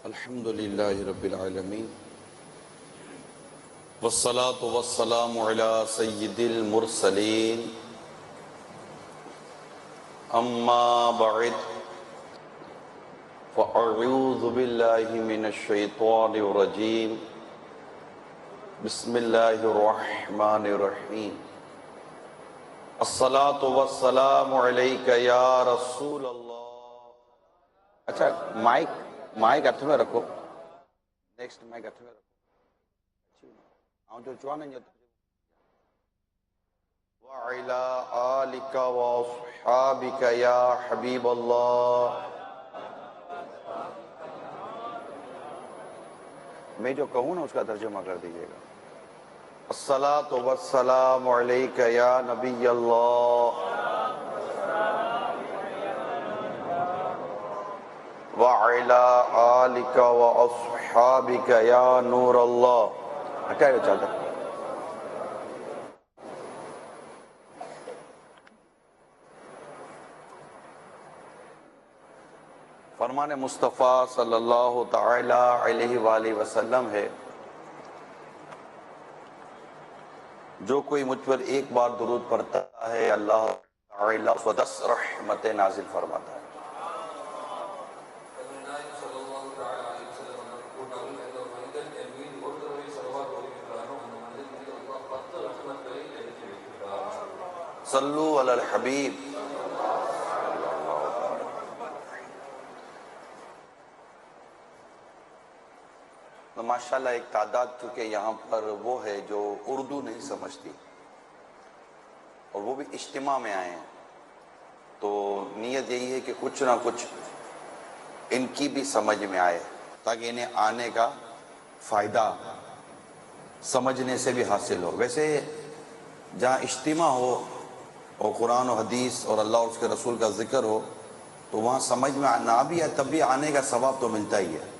الحمد للہ رب العالمین والصلاة والسلام علی سید المرسلین اما بعد فاعوذ باللہ من الشیطان الرجیم بسم اللہ الرحمن الرحیم الصلاة والسلام علیک یا رسول اللہ۔ اچھا مائک ہاتھ میں رکھو، نیکسٹ مائک ہاتھ میں رکھو۔ جو چوانا ہے وَعَلَىٰ آلِكَ وَأَصْحَابِكَ يَا حبیب اللہ۔ میں جو کہوں نا اس کا ترجمہ کر دیجئے گا۔ الصلاة والسلام علیک یا نبی اللہ وَعَلَىٰ آلِكَ وَأَصْحَابِكَ یا نور اللہ۔ ہٹائے چادر۔ فرمان مصطفیٰ صلی اللہ تعالی علیہ وآلہ وسلم ہے، جو کوئی مجھ پر ایک بار درود پڑھتا ہے اللہ تعالی اس کو 10 رحمت نازل فرماتا ہے۔ صلو علی الحبیب۔ تو ماشاءاللہ ایک تعداد چونکہ یہاں پر وہ ہے جو اردو نہیں سمجھتی اور وہ بھی اجتماع میں آئے ہیں، تو نیت یہی ہے کہ کچھ نہ کچھ ان کی بھی سمجھ میں آئے تاکہ انہیں آنے کا فائدہ سمجھنے سے بھی حاصل ہو۔ ویسے جہاں اجتماع ہو اور قرآن و حدیث اور اللہ اور اس کے رسول کا ذکر ہو تو وہاں سمجھ میں نہ بھی ہے تب بھی آنے کا ثواب تو ملتا ہی ہے۔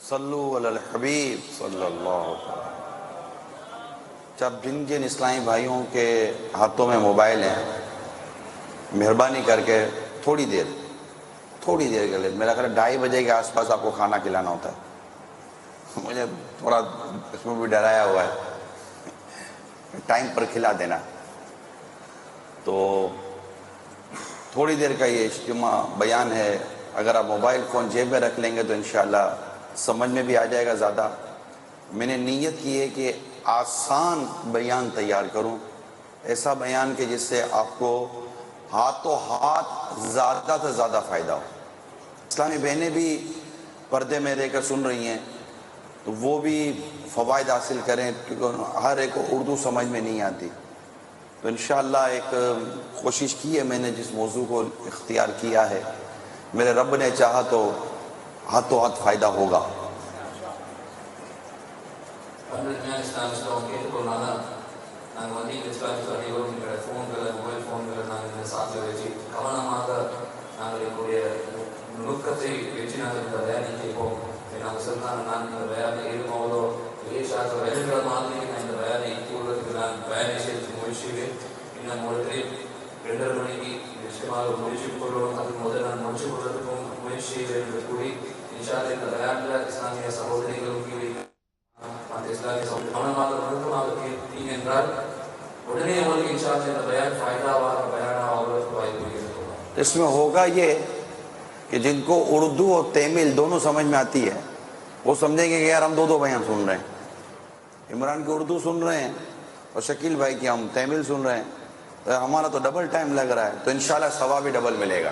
صلو علی الحبیب صلی اللہ علیہ وسلم۔ جب جن اسلامی بھائیوں کے ہاتھوں میں موبائل ہیں، مہربانی کر کے تھوڑی دیر کے لیے، میرا خیال 2:30 بجے کے آس پاس آپ کو کھانا کھلانا ہوتا ہے، مجھے تھوڑا اس میں بھی ڈرایا ہوا ہے، ٹائم پر کھلا دینا۔ تو تھوڑی دیر کا یہ اجتماع بیان ہے، اگر آپ موبائل فون جیب میں رکھ لیں گے تو انشاءاللہ سمجھ میں بھی آ جائے گا زیادہ۔ میں نے نیت کی ہے کہ آسان بیان تیار کروں، ایسا بیان کہ جس سے آپ کو ہاتھوں ہاتھ زیادہ سے زیادہ فائدہ ہو۔ اسلامی بہنیں بھی پردے میں رہ کر سن رہی ہیں تو وہ بھی فوائد حاصل کریں، کیونکہ ہر ایک کو اردو سمجھ میں نہیں آتی۔ تو انشاءاللہ ایک کوشش کی ہے میں نے، جس موضوع کو اختیار کیا ہے، میرے رب نے چاہا تو ہاتھوں ہاتھ فائدہ ہوگا۔ اس میں ہوگا یہ کہ جن کو اردو اور تیمل دونوں سمجھ میں آتی ہے وہ سمجھیں گے کہ یار ہم دو بیان سن رہے ہیں، عمران کی اردو سن رہے ہیں اور شکیل بھائی کی ہم تیمل سن رہے ہیں، تو ہمارا تو ڈبل ٹائم لگ رہا ہے، تو انشاءاللہ ثواب بھی ڈبل ملے گا۔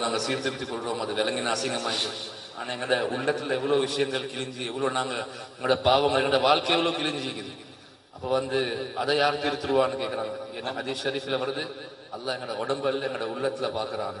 நாங்கள் சீர்திருத்திக் கொள்றோம், அது விலங்கின அசிங்கமாயிடும். ஆனால் எங்களோட உள்ளத்தில் எவ்வளோ விஷயங்கள் கிழிஞ்சி, எவ்வளோ நாங்கள் எங்களோட பாவங்கள், எங்களோட வாழ்க்கை எவ்வளோ கிழிஞ்சிக்குது. அப்போ அதை யார் திருத்துருவான்னு கேட்குறாங்க. என்ன ஹதீஸ் ஷரீஃபில் வருது, அல்லாஹ் எங்களோட உடம்புல எங்களோட உள்ளத்தில் பார்க்குறாங்க.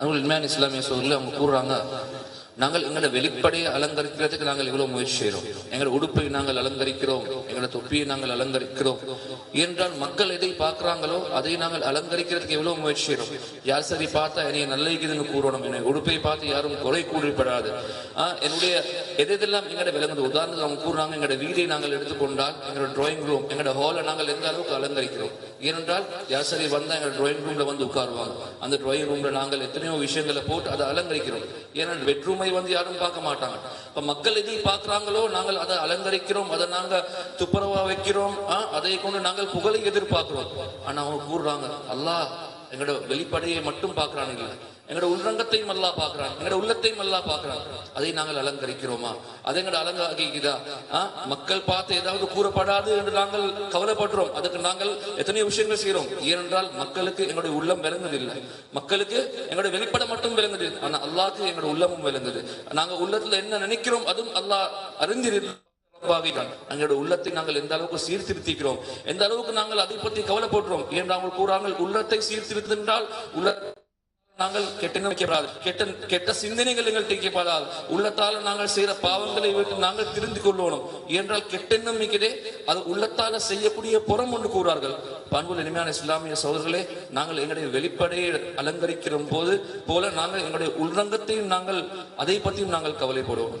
உண்மையான இஸ்லாமிய சூழலில் அவங்க கூறுறாங்க, நாங்கள் எங்களோட வெளிப்படையை அலங்கரிக்கிறதுக்கு நாங்கள் இவ்வளவு முயற்சி செய்கிறோம். எங்களோட உடுப்பை நாங்கள் அலங்கரிக்கிறோம், எங்களோட தொப்பியை நாங்கள் அலங்கரிக்கிறோம். என்றால் மக்கள் எதை பார்க்கிறாங்களோ அதை நாங்கள் அலங்கரிக்கிறதுக்கு எவ்வளவு முயற்சி செய்கிறோம். யார் சரி பார்த்தா என்னைய நல்ல கூறணும், என்னை உடுப்பை பார்த்து யாரும் குறை கூறிப்படாது. என்னுடைய எதெல்லாம் எங்களோட விளங்குது. உதாரணத்துக்கு அவங்க கூறுறாங்க, எங்களோட வீடை நாங்கள் எடுத்துக்கொண்டால் எங்களோட டிராயிங் ரூம், எங்களோட ஹாலை நாங்கள் எந்த அளவுக்கு அலங்கரிக்கிறோம். ஏனென்றால் யார் சரி வந்தால் எங்களோட டிராயிங் ரூம்ல உட்காருவாங்க. அந்த டிராயிங் ரூம்ல நாங்கள் எத்தனையோ விஷயங்களை போட்டு அதை அலங்கரிக்கிறோம். ஏன்னா பெட்ரூமை யாரும் பார்க்க மாட்டாங்க. இப்ப மக்கள் எதை பார்க்கிறாங்களோ நாங்கள் அதை அலங்கரிக்கிறோம், அதை நாங்க துப்புரவா வைக்கிறோம், அதை கொண்டு நாங்கள் புகழை எதிர்பார்க்கிறோம். ஆனா அவங்க கூறுறாங்க, அல்லாஹ் எங்களோட வெளிப்படையை மட்டும் பார்க்கிறாங்க, எங்களோட உள்ரங்கத்தையும் அல்லாஹ் பார்க்கிறாங்க, எங்களோட உள்ளத்தையும் அல்லாஹ் பார்க்கிறாங்க. அதை நாங்கள் அலங்கரிக்கிறோமா? அதை எங்களோட அலங்காகிக்குதா? மக்கள் பார்த்து ஏதாவது கூறப்படாது என்று நாங்கள் கவலைப்படுறோம். அதுக்கு நாங்கள் எத்தனையோ விஷயங்கள் செய்யறோம். ஏனென்றால் மக்களுக்கு எங்களுடைய உள்ளம் விளங்குதில்லை, மக்களுக்கு எங்களுடைய வெளிப்படை மட்டும் விளங்குது. ஆனா அல்லாஹ்க்கு எங்களோட உள்ளமும் விளங்குது. நாங்க உள்ளத்துல என்ன நினைக்கிறோம் அதுவும் அல்லாஹ் அறிந்திருக்கிறான். எங்களோட உள்ளத்தை நாங்கள் எந்த அளவுக்கு சீர்திருத்திக்கிறோம், எந்த அளவுக்கு நாங்கள் அதை பற்றி கவலைப்படுறோம். ஏன் அவங்க கூறாங்க, உள்ளத்தை சீர்திருத்தினால் உள்ள நாங்கள் கெட்ட நினைக்கப்படாது, கெட்ட சிந்தனைகள் எங்கள்கிட்ட இருக்கப்படாது. உள்ளத்தால் நாங்கள் செய்யற பாவங்களை விட்டு நாங்கள் திருந்து கொள்ளணும். என்றால் கெட்டெண்ணம் மிக்கதே அது உள்ளத்தால செய்யக்கூடிய புறம் என்று கூறார்கள். பண்புள்ள இனிமையான இஸ்லாமிய சகோதரர்களே, நாங்கள் எங்களுடைய வெளிப்படையை அலங்கரிக்கிற போது போல நாங்கள் எங்களுடைய உள்ரங்கத்தையும் நாங்கள் அதை பற்றியும் நாங்கள் கவலைப்படுவோம்.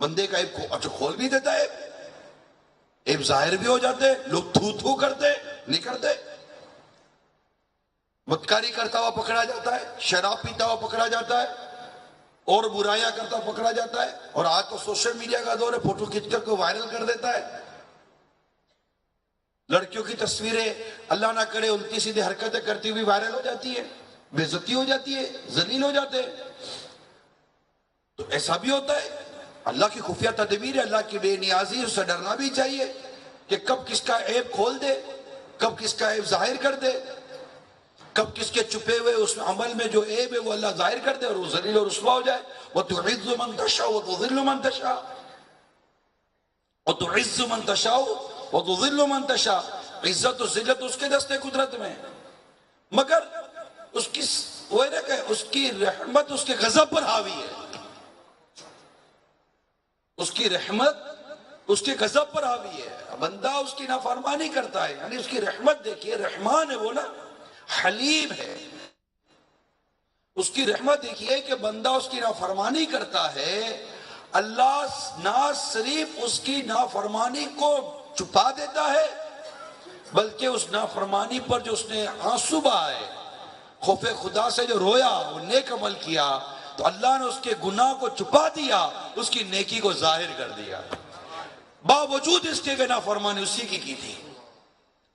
بندے کا ایپ اچھا کھول بھی دیتا ہے, ایپ ظاہر بھی ہو جاتے, لوگ تھو تھو کرتے نہیں کرتے, بدکاری کرتا ہوا پکڑا جاتا ہے, شراب پیتا ہوا پکڑا جاتا ہے, اور برائیاں کرتا پکڑا جاتا ہے. اور آج تو سوشل میڈیا کا دور ہے, فوٹو کھینچ کر کو وائرل کر دیتا ہے. لڑکیوں کی تصویریں اللہ نہ کرے الٹی سیدھی حرکتیں کرتی ہوئی وائرل ہو جاتی ہے, بے عزتی ہو جاتی ہے, ذلیل ہو جاتے ہیں. تو ایسا بھی ہوتا ہے. اللہ کی خفیہ تدبیر ہے, اللہ کی بے نیازی, اس سے ڈرنا بھی چاہیے کہ کب کس کا عیب کھول دے, کب کس کا عیب ظاہر کر دے, کب کس کے چھپے ہوئے اس عمل میں جو عیب ہے وہ اللہ ظاہر کر دے اور وہ ذلیل اور رسوا ہو جائے. وَتُعِزُّ مَن تَشَاءُ وَتُذِلُّ مَن تَشَاءُ, وَتُعِزُّ مَن تَشَاءُ وَتُذِلُّ مَن تَشَاءُ. عزت و ذلت اس کے دستے قدرت میں, مگر اس کی وہ ہے کہ اس کی رحمت اس کے غضب پر حاوی ہے. اس کی رحمت اس کے غضب پر حاوی ہے. بندہ اس کی نافرمانی کرتا ہے, یعنی اس کی رحمت دیکھیے, رحمان ہے وہ نا, حلیم ہے. اس کی رحمت دیکھیے کہ بندہ اس کی نافرمانی کرتا ہے, اللہ نہ صرف اس کی نافرمانی کو چھپا دیتا ہے بلکہ اس نافرمانی پر جو اس نے آنسو بہائے, خوف خدا سے جو رویا, وہ نیک عمل کیا, تو اللہ نے اس کے گناہ کو چھپا دیا, اس کی نیکی کو ظاہر کر دیا. باوجود اس کے کہ نافرمانی اسی کی تھی,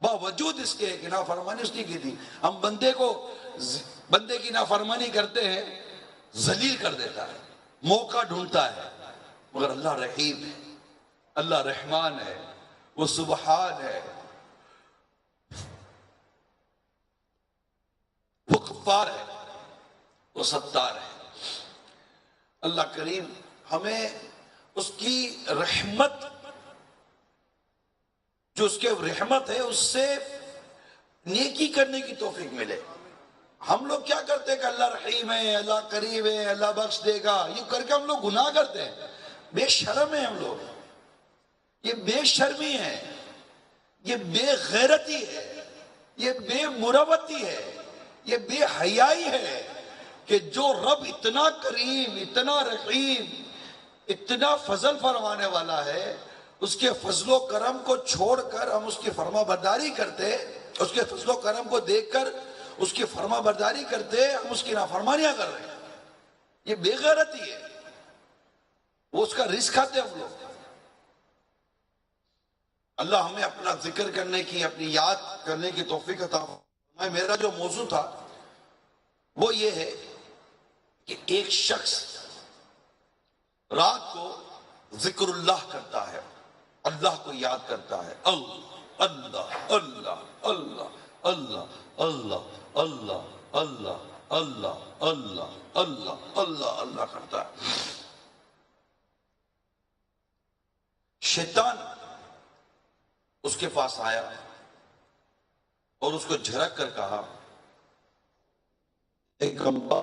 باوجود اس کے کہ نافرمانی اس کی تھی. ہم بندے کی نافرمانی کرتے ہیں, ذلیل کر دیتا ہے, موقع ڈھونڈتا ہے. مگر اللہ رحیم ہے, اللہ رحمان ہے, وہ سبحان ہے, وہ غفار ہے, وہ ستار ہے. اللہ کریم ہمیں اس کی رحمت, جو اس کے رحمت ہے, اس سے نیکی کرنے کی توفیق ملے. ہم لوگ کیا کرتے ہیں کہ اللہ رحیم ہے, اللہ کریم ہے, اللہ بخش دے گا, یہ کر کے ہم لوگ گناہ کرتے ہیں. بے شرم ہیں ہم لوگ, یہ بے شرمی ہے, یہ بے غیرتی ہے, یہ بے مروتی ہے, یہ بے حیائی ہے کہ جو رب اتنا کریم, اتنا رحیم, اتنا فضل فرمانے والا ہے, اس کے فضل و کرم کو چھوڑ کر ہم اس کی فرما برداری کرتے, اس کے فضل و کرم کو دیکھ کر اس کی فرما برداری کرتے, ہم اس کی نافرمانیاں کر رہے ہیں. یہ بے غیرتی ہے, وہ اس کا رزق کھاتے ہم لوگ. اللہ ہمیں اپنا ذکر کرنے کی, اپنی یاد کرنے کی توفیق عطا فرمائے. میرا جو موضوع تھا وہ یہ ہے کہ ایک شخص رات کو ذکر اللہ کرتا ہے, اللہ کو یاد کرتا ہے, اللہ اللہ اللہ اللہ اللہ اللہ اللہ اللہ اللہ اللہ اللہ اللہ اللہ کرتا ہے. شیطان اس کے پاس آیا اور اس کو جھڑک کر کہا, ایک گمبا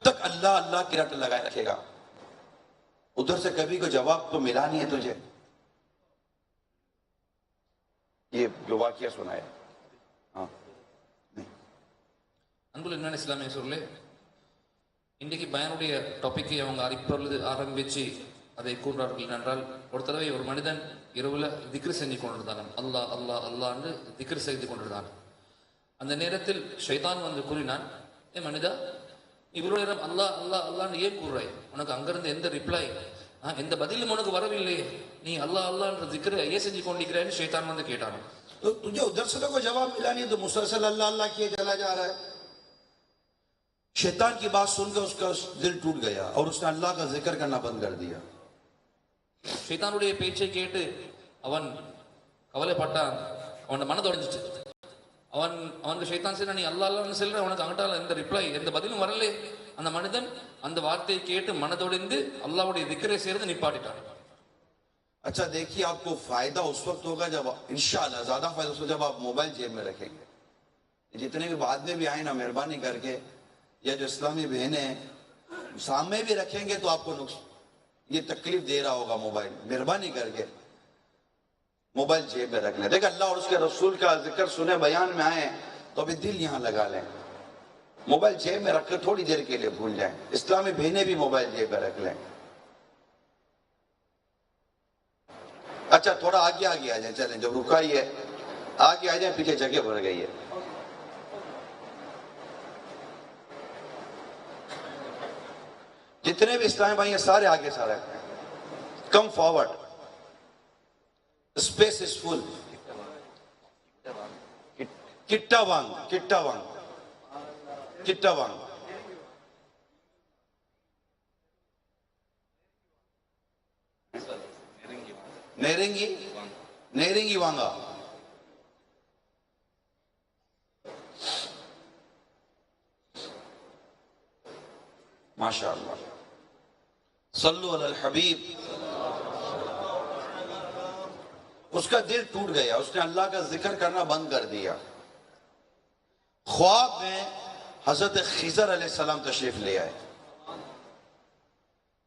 تک اللہ اللہ کی رٹ لگائے رکھے گا, ادھر سے کبھی کوئی جواب تو ملا نہیں ہے تجھے. یہ جو واقعہ سنا ہے. ہاں அன்புள்ள என்ன இஸ்லாமிய சொல்லே, இன்றைக்கு பயனுடைய டாபிக்கை அவங்க இப்பொழுது ஆரம்பிச்சு அதை கூறுறார்கள் என்றால், ஒரு தடவை ஒரு மனிதன் இரவுல திக்ர் செஞ்சு கொண்டிருந்தான், அல்லாஹ் அல்லாஹ் அல்லாஹ்னு திக்ர் செய்து கொண்டிருந்தான். அந்த நேரத்தில் ஷைத்தான் வந்து கூறினான், ஏ மனிதா, இவ்வளவு நேரம் அல்லாஹ் அல்லாஹ் அல்லாஹ்னு ஏன் கூறுறாய், உனக்கு அங்கிருந்து எந்த ரிப்ளை, எந்த பதிலும் உனக்கு வரவில்லை, நீ அல்லாஹ் அல்லாஹ்ன்ற திக்ரை ஏன் செஞ்சு கொண்டிருக்கிறாய்னு ஷைத்தான் வந்து கேட்டான். تو تجھے ادھر سے تو کوئی جواب ملا نہیں, تو مسلسل اللہ اللہ کیے چلا جا رہا ہے. شیطان کی بات سن کے اس کا دل ٹوٹ گیا اور اس نے اللہ کا ذکر کرنا بند کر دیا. ஷைத்தானுடைய பேச்சை கேட்டு அவன் கவலைப்பட்டான், அவன் மனது உடைஞ்சிச்சு. அவனுக்கு ஷைத்தான் சரி, நீ அல்லா அல்லான்னு சொல்ற, உனக்கு அங்கிட்டால எந்த ரிப்ளை எந்த பதிலும் வரலே. அந்த மனிதன் அந்த வார்த்தையை கேட்டு மனதொடைந்து அல்லாஹ்வுடைய திக்ரை செய்யறது நிப்பாட்டிட்டான். اچھا دیکھیے, آپ کو فائدہ اس وقت ہوگا جب انشاءاللہ زیادہ فائدہ اس وقت جب آپ موبائل جیب میں رکھیں گے. جتنے بھی بعد میں بھی آئیں نا, مہربانی کر کے, یا جو اسلامی بہنیں سامنے بھی رکھیں گے تو آپ کو یہ تکلیف دے رہا ہوگا موبائل, مہربانی کر کے موبائل جیب میں رکھ لیں. دیکھ اللہ اور اس کے رسول کا ذکر سنے, بیان میں آئیں تو ابھی دل یہاں لگا لیں, موبائل جیب میں رکھ کر تھوڑی دیر کے لیے بھول جائیں. اسلامی بہنیں بھی موبائل جیب میں رکھ لیں. اچھا تھوڑا آگے آ جائیں، چلیں جب رکا ہی ہے آگے آ جائیں، پیچھے جگہ بھر گئی ہے. جتنے بھی اسلام بھائی ہیں سارے آگے سارے کم فارورڈ. اسپیس از فل. کٹا وانگ کٹا وانگ کٹا وانگ. نیرنگی نیرنگی وانگا. ماشاء اللہ. صلو علی الحبیب. اس کا دل ٹوٹ گیا، اس نے اللہ کا ذکر کرنا بند کر دیا. خواب میں حضرت خضر علیہ السلام تشریف لے آئے.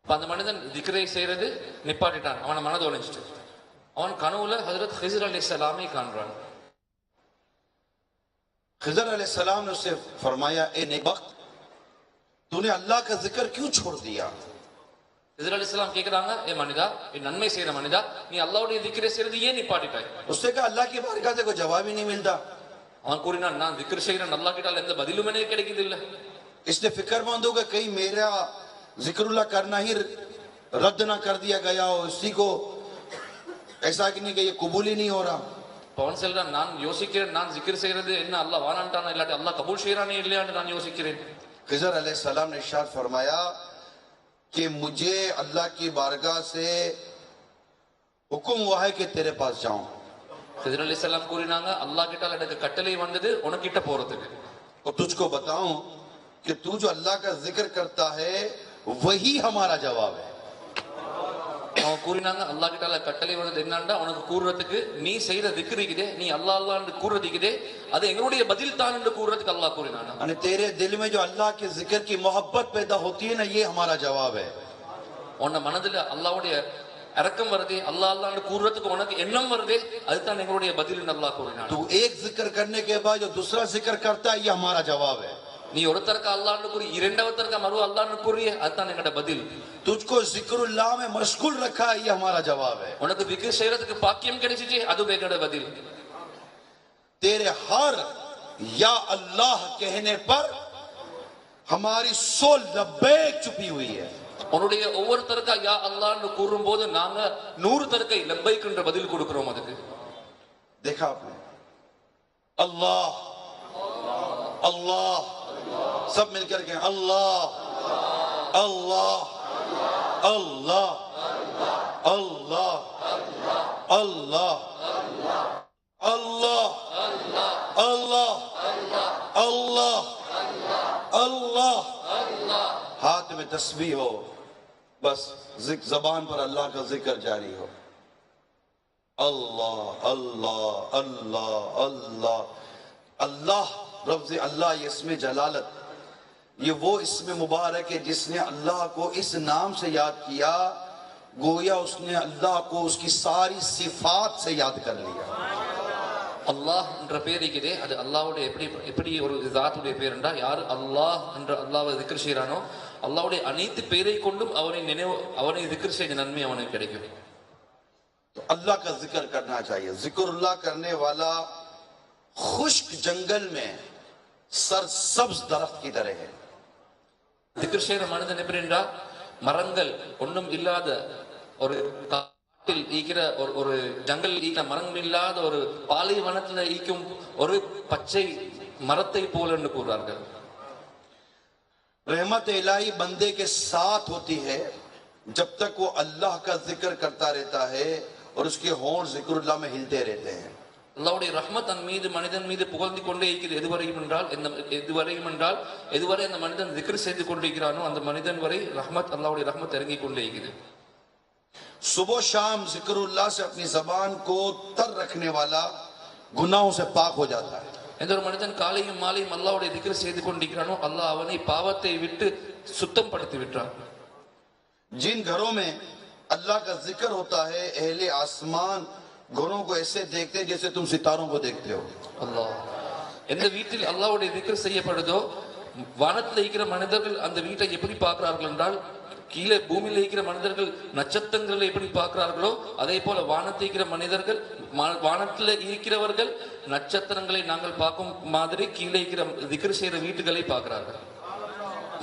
அந்த மனிதன் திக்ரை செய்யறது நிப்பாட்டிட்டான், அவன மனது ஒளிஞ்சிட்டு. அவன் கனவுல ஹஜ்ரத் خضر علیہ السلام காண்றான். خضر علیہ السلام نے اسے فرمایا اے نیکبخت تو نے اللہ کا ذکر کیوں چھوڑ دیا؟ خضر علیہ السلام கேக்குறாங்க, ஏ மனிதா, ஏ நன்மை செய்யற மனிதா, நீ அல்லாஹ்வுடைய திக்ரை செய்யறது ஏன் நிப்பாட்டிட்டாய்? اس نے کہا اللہ کی بارگاہ سے کوئی جواب ہی نہیں ملتا. அவன் கூறினான், நான் திக்ர் செய்யறேன், அல்லாஹ் கிட்ட எந்த பதிலும் எனக்கு கிடைக்குது இல்ல. اس نے فکر مند ہوگا کہیں میرا ذکر اللہ کرنا ہی رد نہ کر دیا گیا ہو، اسی کو ایسا کہ نہیں کہ یہ قبول ہی نہیں ہو رہا. பவன் செல்றான், நான் யோசிக்கிறேன், நான் திக்ர் செய்யறது என்ன அல்லாஹ் வானான்ட்டானா இல்லாட்டி அல்லாஹ் கபூல் செய்யறானே இல்லையான்னு நான் யோசிக்கிறேன். خضر علیہ السلام نے ارشاد فرمایا کہ مجھے اللہ کی بارگاہ سے حکم ہوا ہے کہ تیرے پاس جاؤں. خضر علیہ السلام கூறினாங்க, அல்லாஹ் கிட்ட எனக்கு கட்டளை வந்தது உனக்கிட்ட போறதுக்கு. اور تجھ کو بتاؤں کہ تو جو اللہ کا ذکر کرتا ہے وہی ہمارا جواب ہے. அவன் கூறினாங்க, அல்லாஹ் கிட்ட கட்டளை வந்தது என்னன்னா உனக்கு கூறுறதுக்கு நீ செய்யற திக்ர் இருக்குதே, நீ அல்லாஹ் அல்லாஹ்னு கூறுறதுக்குதே, அது எங்களுடைய பதில் தான் என்று கூறுறதுக்கு அல்லாஹ் கூறினான். یعنی تیرے دل میں جو اللہ کے ذکر کی محبت پیدا ہوتی ہے نا، یہ ہمارا جواب ہے. உன்ன மனதுல அல்லாஹ்வுடைய இரக்கம் வருதே, அல்லாஹ் அல்லாஹ்னு கூறுறதுக்கு உனக்கு எண்ணம் வருதே, அதுதான் எங்களுடைய பதில் அல்லாஹ் கூறினான். تو ایک ذکر کرنے کے بعد جو دوسرا ذکر کرتا ہے یہ ہمارا جواب ہے. நீ ஒருத்தருக்கு அல்லாஹ்னு கூறி இரண்டாவதற்கு மறு அல்லாஹ்னு கூறியே, அதுதான் எங்கட பதில். تجھ کو ذکر اللہ میں مشغول رکھا ہے یہ ہمارا جواب ہے. உனக்கு திக்ர் செய்யறதுக்கு பாக்கியம் கிடைச்சிச்சு, அதுவே எங்கட பதில். تیرے ہر یا اللہ کہنے پر ہماری 100 لبیک چھپی ہوئی ہے. உன்னுடைய ஒவ்வொருத்தருக்கா யா அல்லாஹ்னு கூறும்போது நாங்க 100 தர்க்கை லப்பைக் என்ற பதில் கொடுக்கிறோம். அதுக்கு دیکھا آپ نے اللہ اللہ سب مل کر کے اللہ اللہ اللہ اللہ اللہ اللہ اللہ اللہ اللہ. ہاتھ میں تسبیح ہو، بس زبان پر اللہ کا ذکر جاری ہو. اللہ اللہ اللہ اللہ اللہ. لفظ اللہ یہ اسم جلالت، یہ وہ اسم مبارک ہے جس نے اللہ کو اس نام سے یاد کیا گویا اس نے اللہ کو اس کی ساری صفات سے یاد کر لیا. அல்லாஹ் என்ற பேர் இருக்குதே, அது அல்லாஹ்வுடைய எப்படி ஒரு ذاتுடைய பேர் என்றா, யார் அல்லாஹ் என்ற அல்லாஹ்வை திக்ர் செய்றானோ அல்லாஹ்வுடைய அனைத்து பேரை கொண்டும் அவனை திக்ர் செய்த நன்மை அவனுக்கு கிடைக்கும். تو اللہ کا ذکر کرنا چاہیے. ذکر اللہ کرنے والا خشک جنگل میں سرسبز درخت کی طرح ہے. திக்ர் செய்ற மனிதன் எப்படி என்றா, மரங்கள் ஒன்றும் இல்லாத ஒரு காட்டில் ஈக்கிற ஒரு ஜங்கல் ஈக்கிற மரங்கள் இல்லாத ஒரு பாலைவனத்தில் ஈக்கும் ஒரு பச்சை மரத்தை போல என்று கூறுவார்கள். رحمت الہی بندے کے ساتھ ہوتی ہے جب تک وہ اللہ کا ذکر کرتا رہتا ہے اور اس کے ہونٹ ذکر اللہ میں ہلتے رہتے ہیں. அல்லாஹ்வுடைய ரஹ்மத் தன் மீது மனிதன் மீது புகழ்ந்து கொண்டே இருக்கிறது. எதுவரையும் என்றால் எதுவரை அந்த மனிதன் திக்ர் செய்து கொண்டிருக்கிறானோ அந்த மனிதன் வரை ரஹ்மத், அல்லாஹ்வுடைய ரஹ்மத் இறங்கி கொண்டே இருக்கிறது. صبح شام ذکر اللہ سے اپنی زبان کو تر رکھنے والا گناہوں سے پاک ہو جاتا ہے. எந்த ஒரு மனிதன் காலையும் மாலையும் அல்லாஹ்வுடைய திக்ர் செய்து கொண்டிருக்கிறானோ அல்லாஹ் அவனை பாவத்தை விட்டு சுத்தம் படுத்தி விட்டான். جن گھروں میں اللہ کا ذکر ہوتا ہے اہل آسمان گھروں کو ایسے دیکھتے ہیں جیسے تم ستاروں کو دیکھتے ہو. அல்லாஹ் எந்த வீட்டில் அல்லாஹ்வுடைய திக்ர் செய்யப்படுதோ வானத்தில் இருக்கிற மனிதர்கள் அந்த வீட்டை எப்படி பார்க்கிறார்கள் என்றால் கீழே பூமியில் இருக்கிற மனிதர்கள் நட்சத்திரங்களை எப்படி பார்க்கிறார்களோ அதே போல வானத்தில் இருக்கிற மனிதர்கள் வானத்தில் இருக்கிறவர்கள் நட்சத்திரங்களை நாங்கள் பார்க்கும் மாதிரி கீழே இருக்கிற திக்ர் செய்யற வீட்டுகளை பார்க்கிறார்கள்.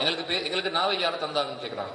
எங்களுக்கு நாவை யார தந்தாங்கன்னு கேக்குறாங்க.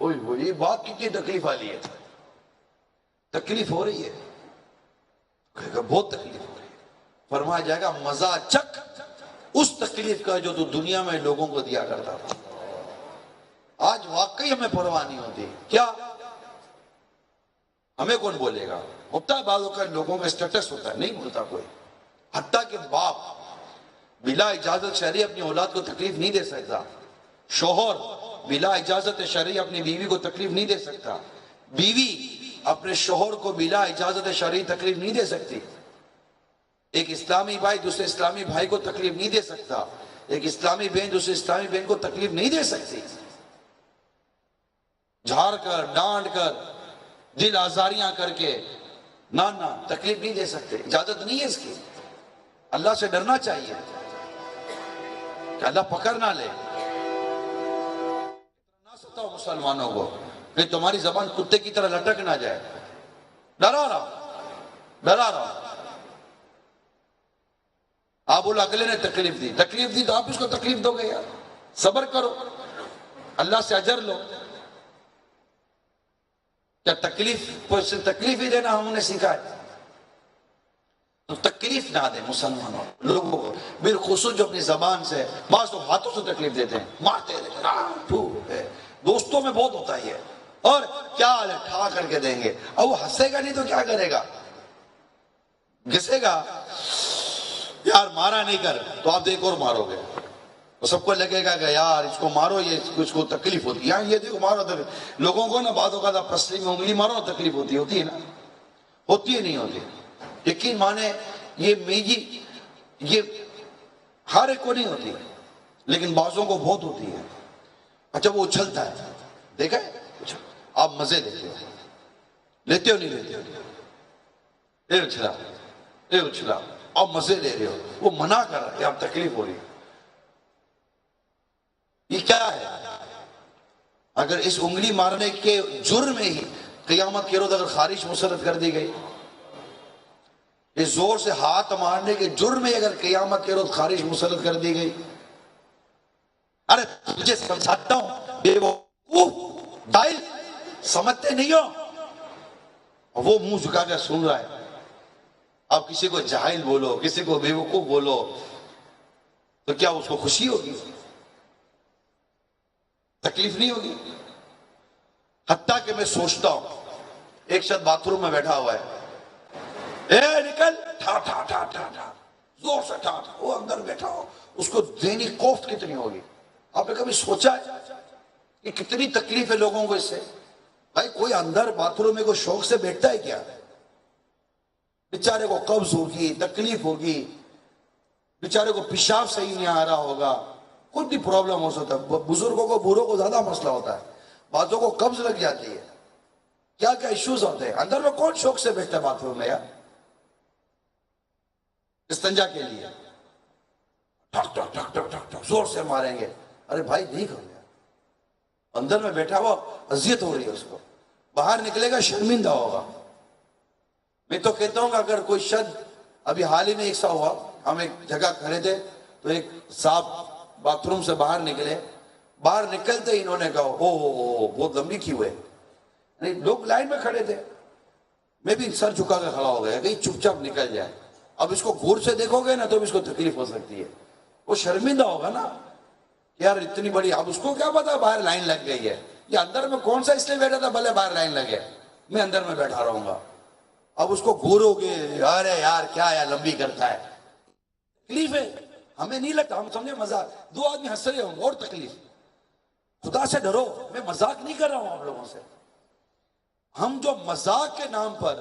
یہ بات کتنی تکلیف والی ہے، تکلیف ہو رہی ہے، بہت تکلیف ہو رہی ہے. فرمایا جائے گا مزہ چک اس تکلیف کا جو تو دنیا میں لوگوں کو دیا کرتا تھا. آج واقعی ہمیں پرواہ نہیں ہوتی. کیا ہمیں کون بولے گا؟ ہوتا ہے بعض اوقات لوگوں کا اسٹیٹس ہوتا ہے، نہیں بولتا کوئی. حتیٰ کہ باپ بلا اجازت شرعی اپنی اولاد کو تکلیف نہیں دے سکتا. شوہر بلا اجازت شرعی اپنی بیوی کو تکلیف نہیں دے سکتا. بیوی اپنے شوہر کو بلا اجازت شرعی تکلیف نہیں دے سکتی. ایک اسلامی بھائی دوسرے اسلامی بھائی کو تکلیف نہیں دے سکتا. ایک اسلامی بہن دوسرے اسلامی بہن کو تکلیف نہیں دے سکتی. جھاڑ کر ڈانٹ کر دل آزاریاں کر کے نہ تکلیف نہیں دے سکتے. اجازت نہیں ہے اس کی. اللہ سے ڈرنا چاہیے کہ اللہ پکڑ نہ لے. نہ ستاؤ مسلمانوں کو کہ تمہاری زبان کتے کی طرح لٹک نہ جائے. ڈرا رہا. آپ بولا اگلے نے تکلیف دی تو آپ اس کو تکلیف دو گے یار. صبر کرو، اللہ سے اجر لو. کیا تکلیف ہی دینا ہم نے سیکھا ہے؟ تو تکلیف نہ دیں مسلمانوں لوگوں کو، بالخصوص جو اپنی زبان سے، بعض تو ہاتھوں سے تکلیف دیتے ہیں، مارتے ہیں. دوستوں میں بہت ہوتا ہے. اور کیا حال ہے ٹھا کر کے دیں گے. اب وہ ہنسے گا نہیں تو کیا کرے گا؟ گھسے گا. یار مارا نہیں کر تو آپ ایک اور مارو گے. وہ سب کو لگے گا کہ یار اس کو مارو، یہ اس کو تکلیف ہوتی ہے. یہ دیکھو مارو تکلیف. لوگوں کو نا بعض اوقات پسلی میں انگلی مارو تکلیف ہوتی ہے نا. ہوتی ہے نہیں ہوتی؟ یقین مانے یہ ہر ایک کو نہیں ہوتی، لیکن بعضوں کو بہت ہوتی ہے. اچھا وہ اچھلتا ہے، دیکھا ہے؟ آپ مزے لیتے ہو نہیں لیتے ہو؟ اچھلا آپ مزے لے رہے ہو. وہ منع کر رہا ہے، آپ تکلیف ہو رہی ہے. یہ کیا ہے؟ اگر اس انگلی مارنے کے جرم میں ہی قیامت کے روز اگر خارش مسرت کر دی گئی، اس زور سے ہاتھ مارنے کے جرم میں اگر قیامت کے روز خارش مسرت کر دی گئی، ارے تجھے سمجھاتا ہوں بے وقوف جاہل، سمجھتے نہیں ہو. وہ منہ جھکا کر سن رہا ہے. آپ کسی کو جاہل بولو، کسی کو بے وقوف بولو تو کیا اس کو خوشی ہوگی؟ تکلیف نہیں ہوگی؟ حتیٰ کہ میں سوچتا ہوں ایک شخص باتھ روم میں بیٹھا ہوا ہے، اے نکل، ٹھا ٹھا ٹھا ٹھا ٹھا زور سے ٹھا ٹھا. وہ اندر بیٹھا ہو، اس کو ذہنی کوفت کتنی ہوگی؟ آپ نے کبھی سوچا ہے کہ کتنی تکلیف ہے لوگوں کو اس سے؟ بھائی کوئی اندر باتھ روم میں کوئی شوق سے بیٹھتا ہے کیا؟ بیچارے کو قبض ہوگی، تکلیف ہوگی، بیچارے کو پیشاب صحیح نہیں آ رہا ہوگا، کچھ بھی پرابلم ہو سکتا ہے. بزرگوں کو بوڑھوں کو زیادہ مسئلہ ہوتا ہے. بعضوں کو قبض لگ جاتی ہے، کیا کیا ایشوز ہوتے ہیں. اندر میں کون شوق سے بیٹھتا ہے باتھ روم میں یار؟ استنجا کے لیے ٹھک ٹھک ٹھک ٹھک ٹھک ٹھک زور سے ماریں گے. ارے بھائی نہیں کرو یار. اندر میں بیٹھا ہوا اذیت ہو رہی ہے اس کو، باہر نکلے گا شرمندہ ہوگا. میں تو کہتا ہوں کہ اگر کوئی شخص، ابھی حال ہی میں ایک سا ہوا، ہم ایک جگہ کھڑے تھے تو ایک صاحب باتھ روم سے باہر نکلے. باہر نکلتے انہوں نے کہا او بہت لمبی کی ہوئے. لوگ لائن میں کھڑے تھے، میں بھی سر جھکا کے کھڑا ہو گیا کہ چپ چاپ نکل جائے. اب اس کو غور سے دیکھو گے نا تو اس کو تکلیف ہو سکتی ہے. وہ شرمندہ ہوگا نا یار اتنی بڑی. اب اس کو کیا پتا باہر لائن لگ گئی ہے، یہ اندر میں کون سا اس لیے بیٹھا تھا بھلے باہر لائن لگے، میں اندر میں بیٹھا رہوں گا. اب اس کو گھورو گے، ارے یار کیا یار لمبی کرتا ہے. تکلیف ہے، ہمیں نہیں لگتا، ہم سمجھے مزاق. دو آدمی ہنس رہے ہوں اور تکلیف. خدا سے ڈرو. میں مزاق نہیں کر رہا ہوں آپ لوگوں سے. ہم جو مزاق کے نام پر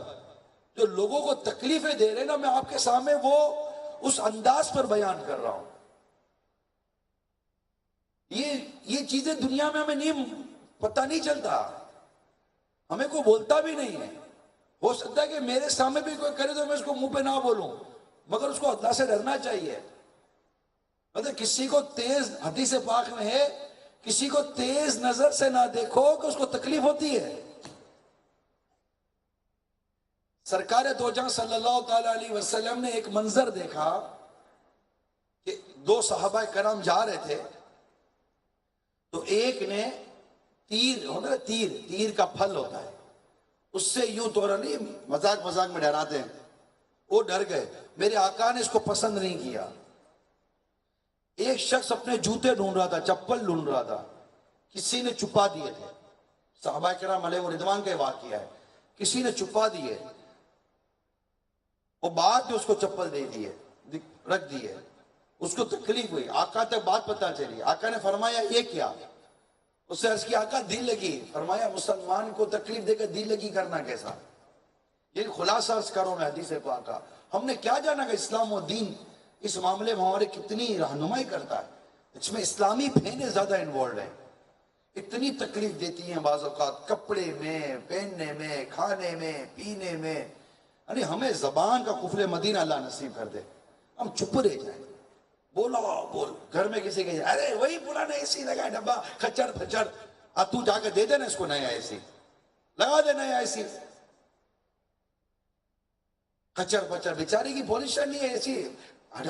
جو لوگوں کو تکلیفیں دے رہے ہیں نا، میں آپ کے سامنے وہ اس انداز پر بیان کر رہا ہوں. یہ چیزیں دنیا میں ہمیں نہیں پتہ نہیں چلتا، ہمیں کوئی بولتا بھی نہیں ہے. ہو سکتا ہے کہ میرے سامنے بھی کوئی کرے تو میں اس کو منہ پہ نہ بولوں، مگر اس کو اللہ سے ڈرنا چاہیے. مطلب کسی کو تیز، حدیث پاک میں ہے، کسی کو تیز نظر سے نہ دیکھو کہ اس کو تکلیف ہوتی ہے. سرکار دو جہاں صلی اللہ تعالی علیہ وسلم نے ایک منظر دیکھا کہ دو صحابہ کرام جا رہے تھے تو ایک نے تیر ہوتا ہے، تیر کا پھل ہوتا ہے، اس سے یوں تو نہیں مذاق میں ڈراتے ہیں، وہ ڈر گئے. میرے آقا نے اس کو پسند نہیں کیا. ایک شخص اپنے جوتے ڈھونڈ رہا تھا، چپل ڈھونڈ رہا تھا، کسی نے چھپا دیے تھے. صحابہ کرام علیہ رضوان کا واقعہ ہے، کسی نے چھپا دیے. وہ بعد میں اس کو چپل دے دیے، رکھ دیے. اس کو تکلیف ہوئی، آقا تک بات پتہ چلی. آقا نے فرمایا یہ کیا؟ اس سے عرض کی آقا دل لگی. فرمایا مسلمان کو تکلیف دے کر دل لگی کرنا کیسا؟ یہ خلاصہ عرض کروں میں حدیث پاک کا. ہم نے کیا جانا کہ اسلام و دین اس معاملے میں ہمارے کتنی رہنمائی کرتا ہے. اس میں اسلامی بہنیں زیادہ انوالوڈ ہیں. اتنی تکلیف دیتی ہیں بعض اوقات، کپڑے میں، پہننے میں، کھانے میں، پینے میں. یعنی ہمیں زبان کا قفل مدینہ اللہ نصیب کر دے، ہم چپ رہ جائیں. بولا بول، گھر میں کسی کے ارے وہی پرانا اے سی لگا ہے ڈبا کھچڑ پھچڑ، اب تو جا کے دے دے نا اس کو نیا اے سی، لگا دے نیا اے سی. کچر پچر، بیچاری کی پوزیشن نہیں ہے اے سی.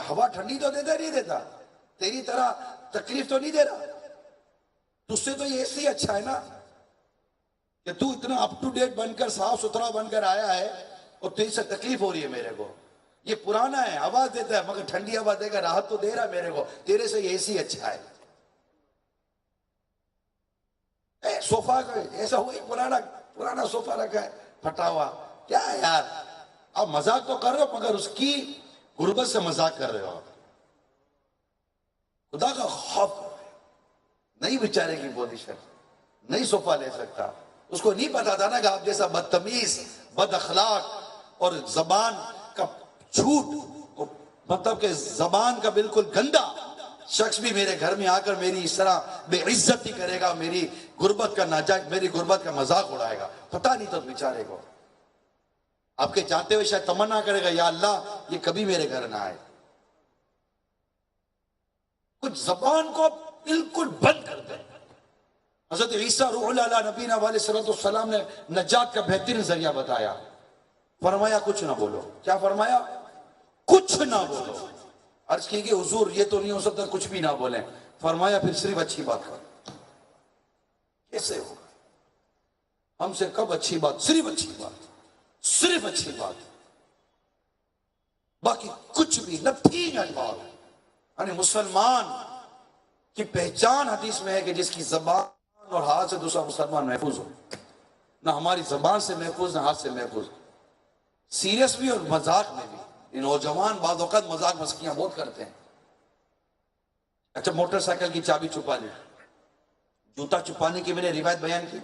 ہوا ٹھنڈی تو دیتا نہیں دیتا، تیری طرح تکلیف تو نہیں دے رہا. تجھ سے تو یہ اے سی اچھا ہے نا کہ تو اتنا اپ ٹو ڈیٹ بن کر، صاف ستھرا بن کر آیا ہے، اور تیری سے تکلیف ہو رہی ہے میرے کو. یہ پرانا ہے، آواز دیتا ہے مگر ٹھنڈی آواز دے گا، راحت تو دے رہا ہے میرے کو، تیرے سے یہ اے سی اچھا ہے. صوفہ کا ایسا وہی پرانا صوفہ رکھا ہے پھٹا ہوا. کیا ہے یار، آپ مذاق تو کر رہے ہو مگر اس کی غربت سے مذاق کر رہے ہو. خدا کا خوف نہیں، بیچارے کی پوزیشن نہیں صوفہ لے سکتا. اس کو نہیں پتا تھا نا کہ آپ جیسا بدتمیز، بد اخلاق اور زبان کا جھوٹ، مطلب کہ زبان کا بالکل گندا شخص بھی میرے گھر میں آ کر میری اس طرح بے عزتی کرے گا، میری غربت کا مذاق اڑائے گا. پتہ نہیں تو بیچارے کو. آپ کے چاہتے ہوئے شاید تمنا کرے گا یا اللہ یہ کبھی میرے گھر نہ آئے. کچھ زبان کو بالکل بند کر دیں. حضرت عیسیٰ روح اللہ علیہ نبینا علیہ صلی اللہ علیہ وسلم نے نجات کا بہترین ذریعہ بتایا. فرمایا کچھ نہ بولو. کیا فرمایا؟ کچھ نہ بولو. عرض کی کہ حضور یہ تو نہیں ہو سکتا کچھ بھی نہ بولیں. فرمایا پھر صرف اچھی بات کرو. کیسے ہوگا؟ ہم سے کب اچھی بات؟ صرف اچھی بات، صرف اچھی بات، باقی کچھ بھی نتھنگ ایٹ آل. یعنی مسلمان کی پہچان حدیث میں ہے کہ جس کی زبان اور ہاتھ سے دوسرا مسلمان محفوظ ہو. نہ ہماری زبان سے محفوظ، نہ ہاتھ سے محفوظ. سیریس بھی اور مذاق میں بھی. یہ نوجوان بعض اوقات مذاق مسکیاں بہت کرتے ہیں. اچھا موٹر سائیکل کی چابی چھپا لی، جوتا چھپانے کی میں نے روایت بیان کی.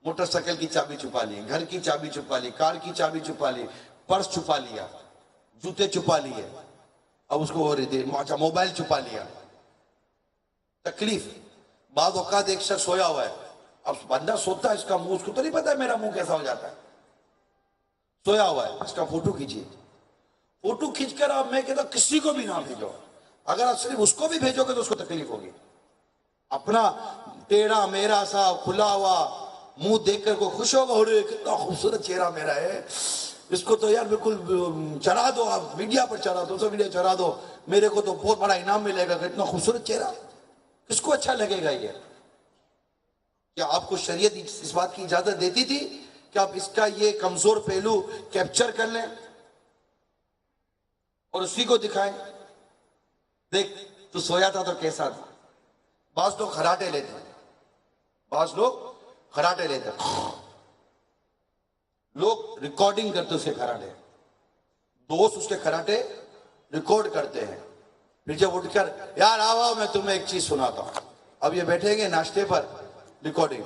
موٹر سائیکل کی چابی چھپا لی، گھر کی چابی چھپا لی، کار کی چابی چھپا لی، پرس چھپا لیا، جوتے چھپا لیے. اب اس کو ہو رہی تھی اچھا موبائل چھپا لیا. تکلیف. بعض اوقات ایک شخص سویا ہوا ہے، اب بندہ سوتا ہے، اس کا منہ اس کو تو نہیں پتا ہے میرا منہ کیسا ہو جاتا ہے. سویا ہوا ہے، اس کا فوٹو کھینچیے. فوٹو کھینچ کر اب میں کہتا کسی کو بھی نہ بھیجو. اگر آپ صرف اس کو بھی بھیجو گے تو اس کو تکلیف ہوگی. اپنا ٹیڑھا میرا سا کھلا ہوا منہ دیکھ کر کوئی خوش ہوگا، کتنا خوبصورت چہرہ میرا ہے، اس کو تو یار بالکل چڑھا دو، آپ میڈیا پر چڑھا دو، سوشل میڈیا چڑھا دو، میرے کو تو بہت بڑا انعام ملے گا. اتنا خوبصورت چہرہ کس کو اچھا لگے گا؟ یہ کیا آپ کو شریعت اس بات کی اجازت دیتی تھی کہ آپ اس کا یہ کمزور پہلو کیپچر کر لیں اور اسی کو دکھائیں؟ دیکھ تو سویا تھا تو کیسا تھا. بعض لوگ خراٹے لیتے ہیں، بعض لوگ خراٹے لیتے ہیں، لوگ ریکارڈنگ کرتے اسے خراٹے، دوست اس کے خراٹے ریکارڈ کرتے ہیں. پھر جب اٹھ کر یار آؤ میں تمہیں ایک چیز سناتا ہوں. اب یہ بیٹھیں گے ناشتے پر، ریکارڈنگ.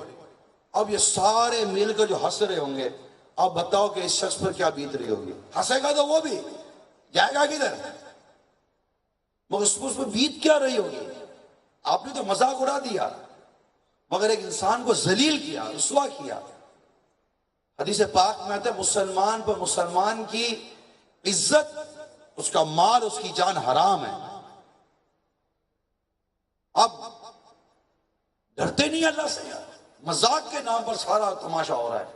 اب یہ سارے مل کر جو ہنس رہے ہوں گے، اب بتاؤ کہ اس شخص پر کیا بیت رہی ہوگی. ہنسے گا تو وہ بھی جائے گا کدھر، مگر اس پر بیت کیا رہی ہوگی. آپ نے تو مذاق اڑا دیا مگر ایک انسان کو ذلیل کیا، رسوا کیا. حدیث پاک میں آتا ہے مسلمان پر مسلمان کی عزت، اس کا مال، اس کی جان حرام ہے. اب ڈرتے نہیں اللہ سے یار. مذاق کے نام پر سارا تماشا ہو رہا ہے.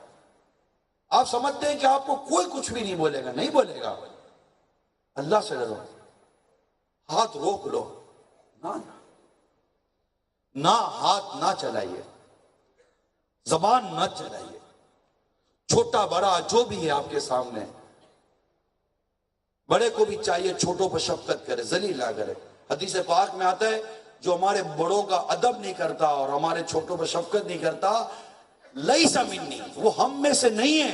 آپ سمجھتے ہیں کہ آپ کو کوئی کچھ بھی نہیں بولے گا. نہیں بولے گا. اللہ سے ڈرو. ہاتھ روک لو. نہ ہاتھ نہ چلائیے. زبان نہ چلائیے. چھوٹا بڑا جو بھی ہے آپ کے سامنے, بڑے کو بھی چاہیے چھوٹوں پر شفقت کرے, ذلیل نہ کرے. حدیث پاک میں آتا ہے جو ہمارے بڑوں کا ادب نہیں کرتا اور ہمارے چھوٹوں پر شفقت نہیں کرتا, لیس منی, وہ ہم میں سے نہیں ہے.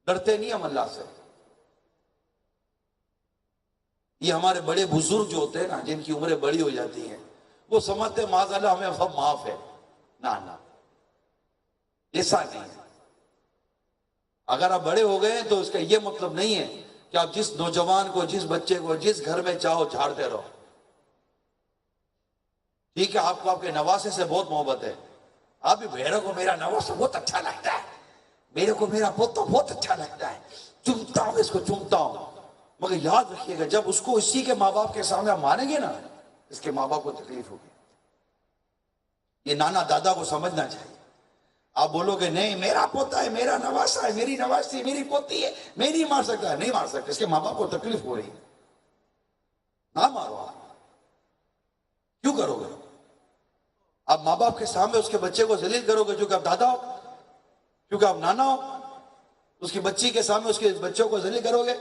ڈرتے نہیں ہم اللہ سے. یہ ہمارے بڑے بزرگ جو ہوتے ہیں نا, جن کی عمریں بڑی ہو جاتی ہیں, وہ سمجھتے ہیں معاذ اللہ ہمیں سب معاف ہے. نہ, ایسا نہیں ہے. اگر آپ بڑے ہو گئے تو اس کا یہ مطلب نہیں ہے کہ آپ جس نوجوان کو, جس بچے کو, جس گھر میں چاہو جھاڑتے رہو. ٹھیک ہے, آپ کو آپ کے نواسے سے بہت محبت ہے, آپ بھی میرے کو میرا نواسا بہت اچھا لگتا ہے, میرے کو میرا پوتا بہت اچھا لگتا ہے, چومتا ہوں اس کو, چومتا ہوں. مگر یاد رکھیے گا جب اس کو اسی کے ماں باپ کے سامنے آپ مانیں گے نا, اس کے ماں باپ کو تکلیف ہوگی. یہ نانا دادا کو سمجھنا چاہیے. آپ بولو گے نہیں میرا پوتا ہے, میرا نواسا ہے, میری نواسی, میری پوتی ہے, میں نہیں مار سکتا. نہیں مار سکتے, اس کے ماں باپ کو تکلیف ہو رہی ہے. نہ مارو. آپ کیوں کرو گے؟ آپ ماں باپ کے سامنے اس کے بچے کو ذلیل کرو گے کیونکہ آپ دادا ہو, کیونکہ آپ نانا ہو. اس کی بچی کے سامنے اس کے بچوں کو ذلیل کرو گے.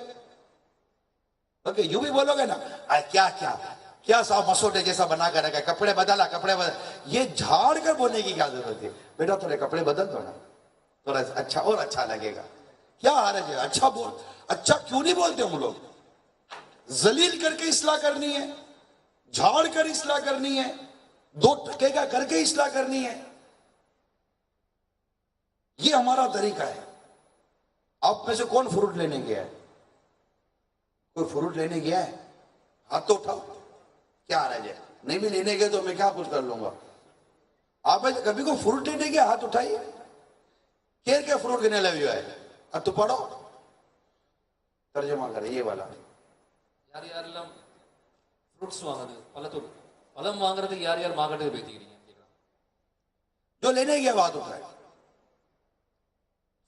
یوں بھی بولو گے نا, کیا کیا کیا صاحب مسوٹے جیسا بنا کر رکھا, کپڑے بدلا, کپڑے بدلا. یہ جھاڑ کر بولنے کی کیا ضرورت ہے؟ بیٹا تھوڑے کپڑے بدل دو نا, تھوڑا اچھا اور اچھا لگے گا. کیا حرج ہے؟ اچھا بول. اچھا کیوں نہیں بولتے ہم لوگ؟ ذلیل کر کے اصلاح کرنی ہے, جھاڑ کر اصلاح کرنی ہے, دو ٹکے کا کر کے اصلاح کرنی ہے. یہ ہمارا طریقہ ہے. آپ میں سے کون فروٹ لینے گیا ہے؟ کوئی فروٹ لینے گیا ہے؟ ہاتھ تو اٹھاؤ. کیا حرج ہے؟ نہیں بھی لینے گئے تو میں کیا کچھ کر لوں گا. آپ میں سے کبھی کوئی فروٹ لینے گیا؟ ہاتھ اٹھائیے. کیر کے فروٹ لینے لگے ہے. اب تو پڑھو, ترجمہ کرے یہ والا. யார் யாரெல்லாம் ஃப்ரூட்ஸ் வாங்குறது, பழம் வாங்குறது யார் யார் மார்க்கெட்டுக்கு போய்க்கிறீங்க? جو لینے گیا وہ ہاتھ اٹھائے.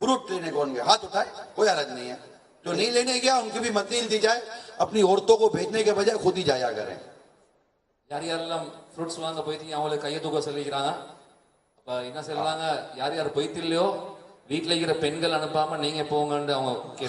فروٹ لینے کون گیا؟ ہاتھ اٹھائے. کوئی حرج نہیں ہے. جو نہیں لینے گیا ان کی بھی مدیل دی جائے, اپنی عورتوں کو بھیجنے کے بجائے خود ہی جایا کریں. யார் யாரெல்லாம் ஃப்ரூட்ஸ் வாங்க போயிட்டீங்க அவங்களுக்கு கையை தூக்க சொல்லிக்கிறாங்க. அப்ப என்ன சொல்றாங்க, யார் யார் போயிட்டு இல்லையோ வீட்டுல இருக்கிற பெண்கள் அனுப்பாம நீங்க போங்கன்னு அவங்க.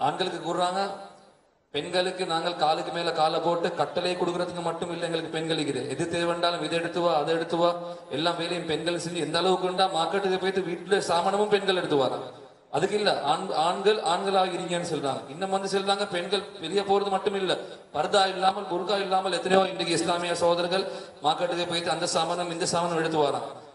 ஆண்களுக்கு கூறுறாங்க, பெண்களுக்கு நாங்கள் காலுக்கு மேல காலை போட்டு கட்டளை கொடுக்கறதுக்கு மட்டும் இல்லை எங்களுக்கு பெண்கள் இருக்குது. எது தேவைண்டாலும் இதை எடுத்து வா, அதை எடுத்து வா, எல்லா வேலையும் பெண்கள் செஞ்சு எந்த அளவுக்குண்டா மார்க்கெட்டுக்கு போயிட்டு வீட்டுல சாமானமும் பெண்கள் எடுத்து வராங்க. அதுக்கு இல்ல ஆண்கள் ஆண்களாக இருங்கன்னு சொல்றாங்க. இன்னும் வந்து சொல்றாங்க பெண்கள் வெளியே போறது மட்டும் இல்ல, பர்தா இல்லாமல் புர்கா இல்லாமல் எத்தனையோ இன்றைக்கு இஸ்லாமிய சகோதரர்கள் மார்க்கெட்டுக்கு போயிட்டு அந்த சாமானம் இந்த சாமானம் எடுத்து வராங்க.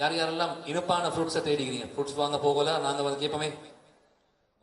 யார் யாரெல்லாம் இனிப்பான ஃப்ரூட்ஸை தேடிக்கிறீங்க? ஃப்ரூட்ஸ் வாங்க போகல நாங்க வந்து கேட்போமே,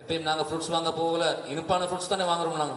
எப்பயும் நாங்க ஃப்ரூட்ஸ் வாங்க போகல இனிப்பான ஃப்ரூட்ஸ் தானே வாங்குறோம் நாங்க।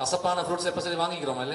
கசப்பான ஃப்ரூட்ஸ் எப்ப சரி வாங்கிக்கிறோம் இல்ல?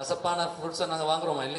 கசப்பான ஃப்ரூட்ஸ் நாங்க வாங்குறோமா இல்ல?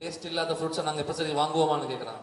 டேஸ்ட் இல்லாத ஃப்ரூட்ஸ் நாங்க எப்ப சரி வாங்குவோமான்னு கேக்குறாங்க।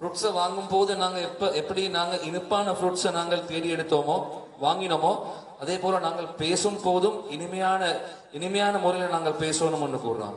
ஃப்ரூட்ஸை வாங்கும் போது நாங்க எப்படி நாங்க இனிப்பான ஃப்ரூட்ஸை நாங்கள் தேடி எடுத்தோமோ வாங்கினோமோ அதே போல நாங்கள் பேசும் போதும் இனிமையான முறையில் நாங்கள் பேசணும்னு கூறுறோம்।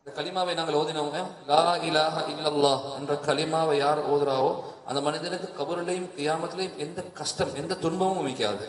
இந்த கலிமாவை நாங்கள் ஓதினோங்க, லா இலாஹ இல்லல்லாஹ் என்ற கலிமாவை யார் ஓதுறாவோ அந்த மனிதனுக்கு கபரிலையும் கியாமத்திலையும் எந்த கஷ்டம் எந்த துன்பமும் மிக்காது।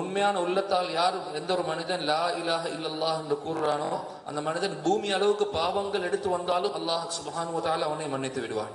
உண்மையான உள்ளத்தால் யார் எந்த ஒரு மனிதன் லா இலாஹ இல்லல்லாஹ் என்று கூறுறானோ அந்த மனிதன் பூமி அளவுக்கு பாவங்கள் எடுத்து வந்தாலும் அல்லாஹ் சுப்ஹானஹு வ தஆலா அவனை மன்னித்து விடுவான்।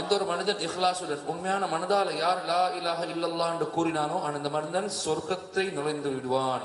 எந்த ஒரு மனிதன் இஹ்லாசுடன் உண்மையான மனதால யார் லா இலாஹ இல்லல்லாஹ் என்று கூறினானோ அந்த மனிதன் சொர்க்கத்தை நுழைந்து விடுவான்।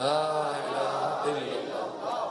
லா இலாஹ இல்லல்லாஹ்,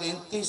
33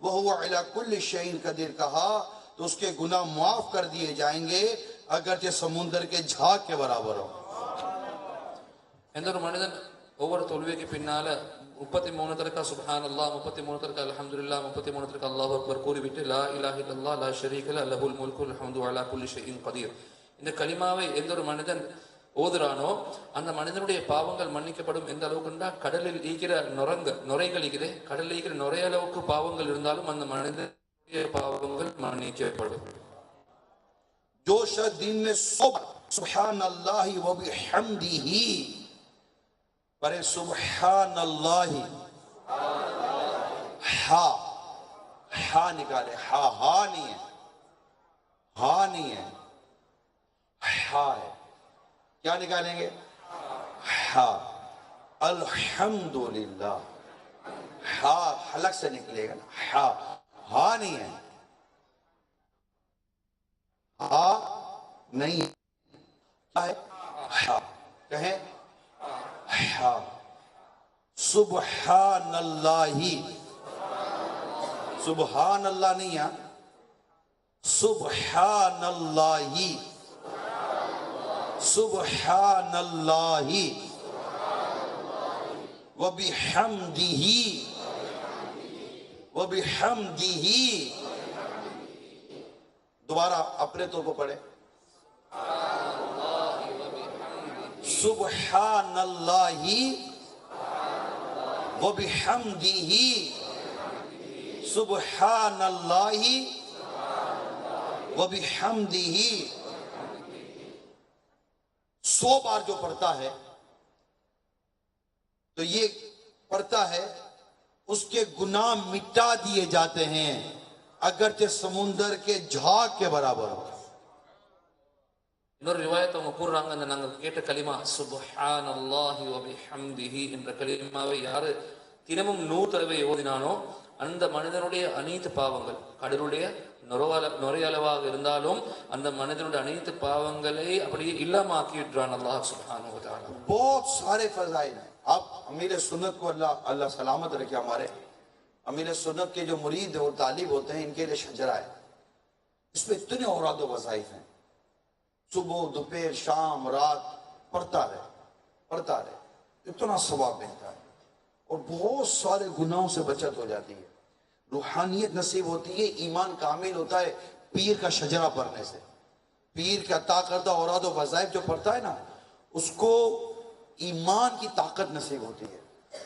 وَهُوَ عَلَى كُلِّ شَيْءٍ قدیر کہا تو اس کے گناہ معاف کر دیے جائیں گے اگرچہ سمندر کے جھاگ کے برابر ہو. എന്തൊരു മനിതൻ ഒവ്വൊരു തോൽവിക്ക് പിന്നാലെ 33 തരക്ക സുബ്ഹാനല്ലാഹ്, 33 തരക്ക അൽഹംദുലില്ലാഹ്, 33 തരക്ക അല്ലാഹു അക്ബർ കൂറിവിട്ട് ലാ ഇലാഹ ഇല്ലല്ലാഹ് ലാ ശരീക ലഹു ലഹുൽ മുൽക്കു വൽ ഹംദു അലാ കുല്ലി ഷൈഇൻ ഖദീർ. இந்த கலிமாவை எந்த ஒரு மனிதன் ஓதுறானோ அந்த மனிதனுடைய பாவங்கள் மன்னிக்கப்படும். எந்த அளவுக்குண்டா கடலில் ஈக்கிற நுரைகள் ஈக்குது, கடலில் ஈக்கிற நுரைய அளவுக்கு பாவங்கள் இருந்தாலும் அந்த மனிதனுடைய பாவங்கள் மன்னிக்கப்படும். جو شخص دن میں سبحان اللہ و بحمدہ پڑھے سبحان اللہ، ہا نکالے، ہا نہیں ہے، ہا نہیں ہے، ہا ہے. کیا نکالیں گے؟ ہا. الحمدللہ، ہا حلق سے نکلے گا نا، ہا نہیں ہے، ہا نہیں ہے، کیا ہے؟ ہا. کہیں ہا. سبحان اللہ، سبحان اللہ نہیں ہے، سبحان اللہ، سبحان اللہ وبحمدہ، وبحمدہ. دوبارہ اپنے طور پر پڑھیں. سبحان اللہ وبحمدہ، سبحان اللہ وبحمدہ. 100 بار جو پڑھتا ہے تو یہ پڑھتا ہے اس کے گناہ مٹا دیے جاتے ہیں اگرچہ سمندر کے جھاگ کے برابر ہو. இன்னொரு ரிவாயத்தை அவங்க கூறுறாங்க, அந்த நாங்கள் கேட்ட கலிமா சுப்ஹானல்லாஹி வ பிஹம்திஹி என்ற கலிமாவை யாரு தினமும் 100 தடவை ஓதினானோ அந்த மனிதனுடைய அனைத்து பாவங்கள், கடலுடைய நுரையளவாக இருந்தாலும் அந்த மனிதனுடைய அனைத்து பாவங்களை அப்படியே இல்லாம ஆக்கி விடுறான் அல்லாஹ் சுப்ஹானஹு வ தஆலா. بہت سارے فضائل ہیں. اب امیر سنت کو اللہ سلامت رکھے. ہمارے امیر سنت کے جو مرید اور طالب ہوتے ہیں ان کے لیے شجرہ ہے. اس میں اتنے اوراد و وظائف ہیں، صبح دوپہر شام رات پڑھتا رہے اتنا ثواب ملتا ہے اور بہت سارے گناہوں سے بچت ہو جاتی ہے، روحانیت نصیب ہوتی ہے، ایمان کامل ہوتا ہے پیر کا شجرہ پڑھنے سے. پیر کا عطا کردہ اوراد و وظائف جو پڑھتا ہے نا اس کو ایمان کی طاقت نصیب ہوتی ہے،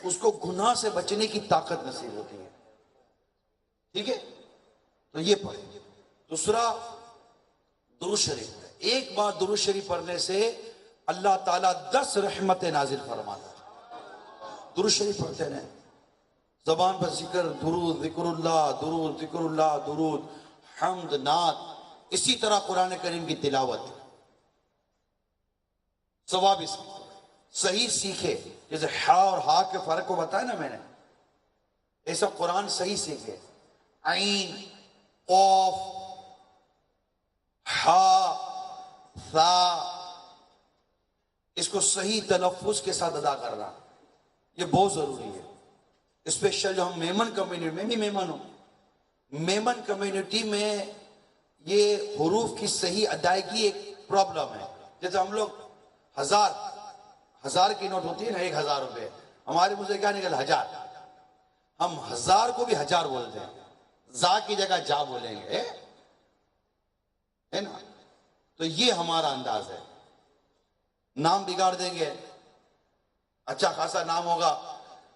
اس کو گناہ سے بچنے کی طاقت نصیب ہوتی ہے. ٹھیک ہے، تو یہ پڑھیں. دوسرا درود شریف. ایک بار درود شریف پڑھنے سے اللہ تعالیٰ 10 رحمتیں نازل فرماتا ہے. درود شریف پڑھتے ہیں، زبان پر ذکر، درود، ذکر اللہ، درود، ذکر اللہ، درود، حمد، نعت. اسی طرح قرآن کریم کی تلاوت، ثواب اس میں. صحیح سیکھے، جیسے ہا اور ہا کے فرق کو بتایا نا میں نے، ایسا قرآن صحیح سیکھے. عین، قاف، ہا، ثا، اس کو صحیح تلفظ کے ساتھ ادا کرنا یہ بہت ضروری ہے. اسپیشل جو ہم میمن کمیونٹی میں بھی مہمان ہوں، میمن کمیونٹی میں یہ حروف کی صحیح ادائیگی ایک پرابلم ہے. جیسے ہم لوگ ہزار کی نوٹ ہوتی ہے نا، 1000 روپے، ہمارے منہ سے کیا نکل؟ 1000. ہم 1000 کو بھی 1000 بولتے ہیں، زا کی جگہ جا بولیں گے، ہے نا. تو یہ ہمارا انداز ہے. نام بگاڑ دیں گے، اچھا خاصا نام ہوگا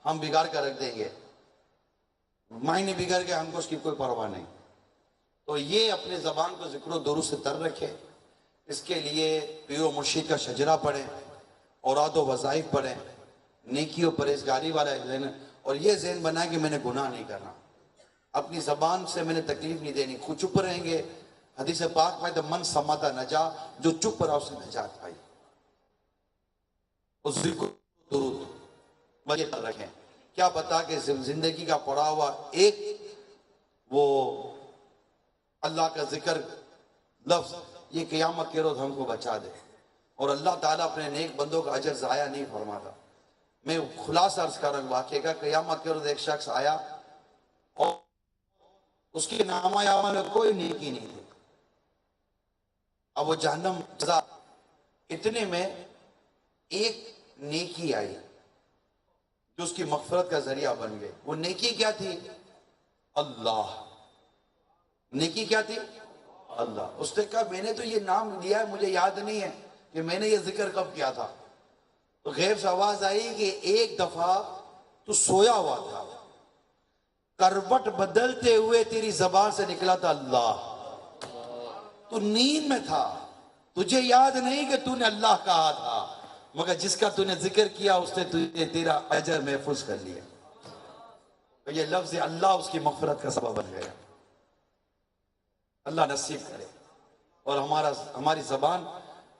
ہم بگاڑ کر رکھ دیں گے، معنی بگڑ گئے ہم کو اس کی کوئی پرواہ نہیں. تو یہ اپنے زبان کو ذکر و درود سے تر رکھے. اس کے لیے پیر و مرشید کا شجرہ پڑھیں، اوراد و وظائف پڑھیں، نیکی و پرہیزگاری والا ذہن، اور یہ ذہن بنائیں کہ میں نے گناہ نہیں کرنا، اپنی زبان سے میں نے تکلیف نہیں دینی. خود چپ رہیں گے. حدیث پاک میں تو من سماتا نجا، جو چپ رہا اس نے نجات پائی. اور ذکر درود وجہ پر رکھیں. کیا پتا کہ زندگی کا پڑا ہوا ایک وہ اللہ کا ذکر لفظ یہ قیامت کے روز ہم کو بچا دے. اور اللہ تعالیٰ اپنے نیک بندوں کا اجر ضائع نہیں فرماتا. میں خلاصہ عرض کر رہا ہوں واقعے کا. قیامت کے روز ایک شخص آیا اور اس کے نامہ اعمال میں کوئی نیکی نہیں تھی. اب وہ جہنم جزا. اتنے میں ایک نیکی آئی جو اس کی مغفرت کا ذریعہ بن گئی. وہ نیکی کیا تھی؟ اللہ. نیکی کیا تھی؟ اللہ. اس نے کہا میں نے تو یہ نام لیا ہے, مجھے یاد نہیں ہے کہ میں نے یہ ذکر کب کیا تھا. تو غیب سے آواز آئی کہ ایک دفعہ تو سویا ہوا تھا, کروٹ بدلتے ہوئے تیری زبان سے نکلا تھا اللہ. تو نیند میں تھا, تجھے یاد نہیں کہ تو نے اللہ کہا تھا, مگر جس کا تو نے ذکر کیا اس نے تجھے تیرا اجر محفوظ کر لیا. تو یہ لفظ اللہ اس کی مغفرت کا سبب بن گیا. اللہ نصیب کرے اور ہماری زبان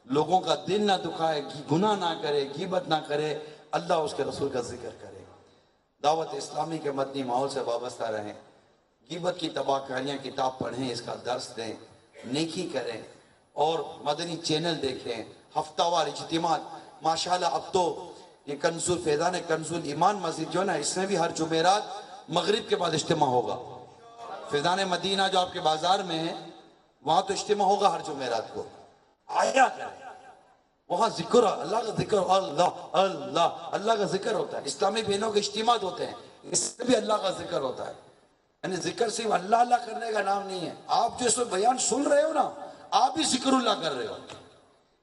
لوگوں کا دل نہ دکھائے, گناہ نہ کرے, غیبت نہ کرے, اللہ اس کے رسول کا ذکر کرے. دعوت اسلامی کے مدنی ماحول سے وابستہ رہیں, غیبت کی تباہ کاریاں کتاب پڑھیں, اس کا درس دیں, نیکی کریں اور مدنی چینل دیکھیں, ہفتہ وار اجتماع. ماشاءاللہ اب تو یہ فیضان کنز الایمان مسجد جو ہے نا, اس میں بھی ہر جمعرات مغرب کے بعد اجتماع ہوگا. فیضان مدینہ جو آپ کے بازار میں ہے وہاں تو اجتماع ہوگا ہر جمعرات کو. آیا کریں, وہاں ذکر, اللہ کا ذکر, اللہ اللہ اللہ کا ذکر ہوتا ہے. اسلامی بہنوں کے اجتماع ہوتے ہیں, اس میں بھی اللہ کا ذکر ہوتا ہے. یعنی ذکر صرف اللہ اللہ کرنے کا نام نہیں ہے. آپ جو اس میں بیان سن رہے ہو نا, آپ بھی ذکر اللہ کر رہے ہو.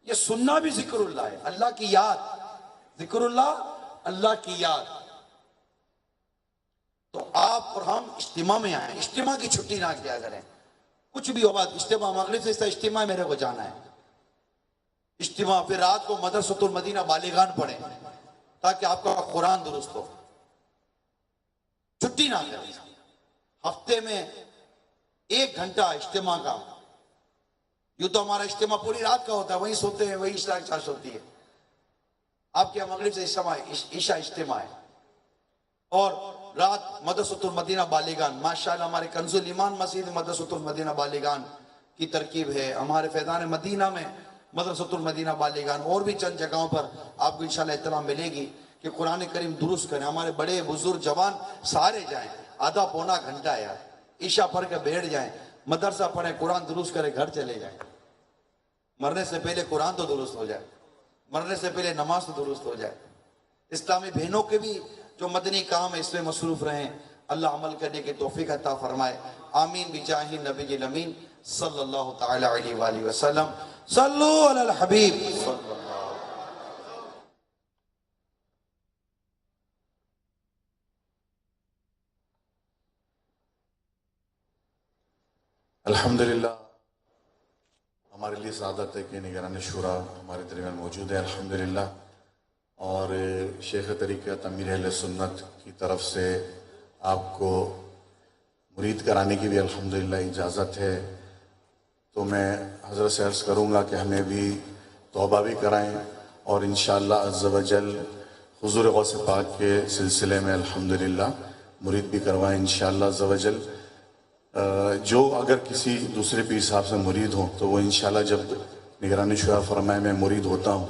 یہ سننا بھی ذکر اللہ ہے, اللہ کی یاد. ذکر اللہ, اللہ کی یاد. تو آپ اور ہم اجتماع میں آئیں, اجتماع کی چھٹی نہ کیا کریں. کچھ بھی ہو بات, اجتماع مغرب سے اجتماع میرے کو جانا ہے, اجتماع. پھر رات کو مدرسۃ المدینہ بالیغان پڑھیں تاکہ آپ کا قرآن درست ہو. چھٹی نہ کریں. ہفتے میں 1 گھنٹہ اجتماع کا. یوں تو ہمارا اجتماع پوری رات کا ہوتا ہے, وہیں سوتے ہیں, وہیں عشاء چاش ہوتی ہے. آپ کے مغرب سے عشاء اجتماع ہے. اور رات مدرسۃ المدینہ بالیغان. ماشاءاللہ ہمارے کنز الایمان مسجد مدرسۃ المدینہ بالیغان کی ترکیب ہے. ہمارے فیضان مدینہ میں مدرسۃ المدینہ بالیغان, اور بھی چند جگہوں پر آپ کو انشاءاللہ اطلاع ملے گی کہ قرآن کریم درست کریں. ہمارے بڑے بزرگ جوان سارے جائیں, آدھا پونا گھنٹہ یار, عشاء پڑھ کے بیٹھ جائیں, مدرسہ پڑھیں, قرآن درست کریں, گھر چلے جائیں. مرنے سے پہلے قرآن تو درست ہو جائے, مرنے سے پہلے نماز تو درست ہو جائے. اسلامی بہنوں کے بھی جو مدنی کام ہے اس میں مصروف رہیں. اللہ عمل کرنے کی توفیق عطا فرمائے. آمین بجاہ نبی الامین صلی اللہ تعالی علیہ وآلہ وسلم. صلو علی الحبیب. الحمدللہ ہمارے لیے سعادت ہے کہ نگران شورا ہمارے درمیان موجود ہے الحمدللہ. اور شیخ طریقت امیر اہل سنت کی طرف سے آپ کو مرید کرانے کی بھی الحمدللہ اجازت ہے. تو میں حضرت سے عرض کروں گا کہ ہمیں بھی توبہ بھی کرائیں اور انشاءاللہ عز و جل حضور غوث پاک کے سلسلے میں الحمدللہ مرید بھی کروائیں انشاءاللہ عز و جل. جو اگر کسی دوسرے پیر صاحب سے مرید ہوں تو وہ انشاءاللہ جب نگرانی شورا فرمائے میں مرید ہوتا ہوں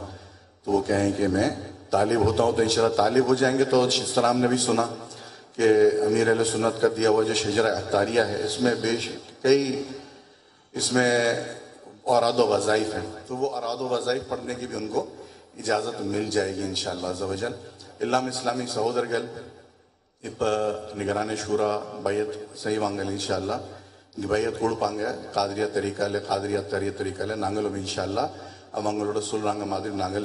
تو وہ کہیں کہ میں طالب ہوتا ہوں, تو انشاءاللہ طالب ہو جائیں گے. تو السلام نے بھی سنا کہ امیر اہل سنت کا دیا ہوا جو شجرہ عطاریہ ہے اس میں کئی اس میں اوراد و وظائف ہیں, تو وہ اوراد و وظائف پڑھنے کی بھی ان کو اجازت مل جائے گی انشاءاللہ عز و جل. എല്ലാം ഇസ്ലാമിക് സഹോദരങ്ങൾ ഇപ്പോൾ നിഗറാനി ഷൂറ ബയ്യത്ത് செய்வாங்க இன்ஷால்லா. இந்த பையத் கொடுப்பாங்க காதிரியா தரீக்கால காதிரியா தரீக்கால நாங்களும் இன்ஷால்லா அவங்களோட சொல்கிறாங்க மாதிரி நாங்கள்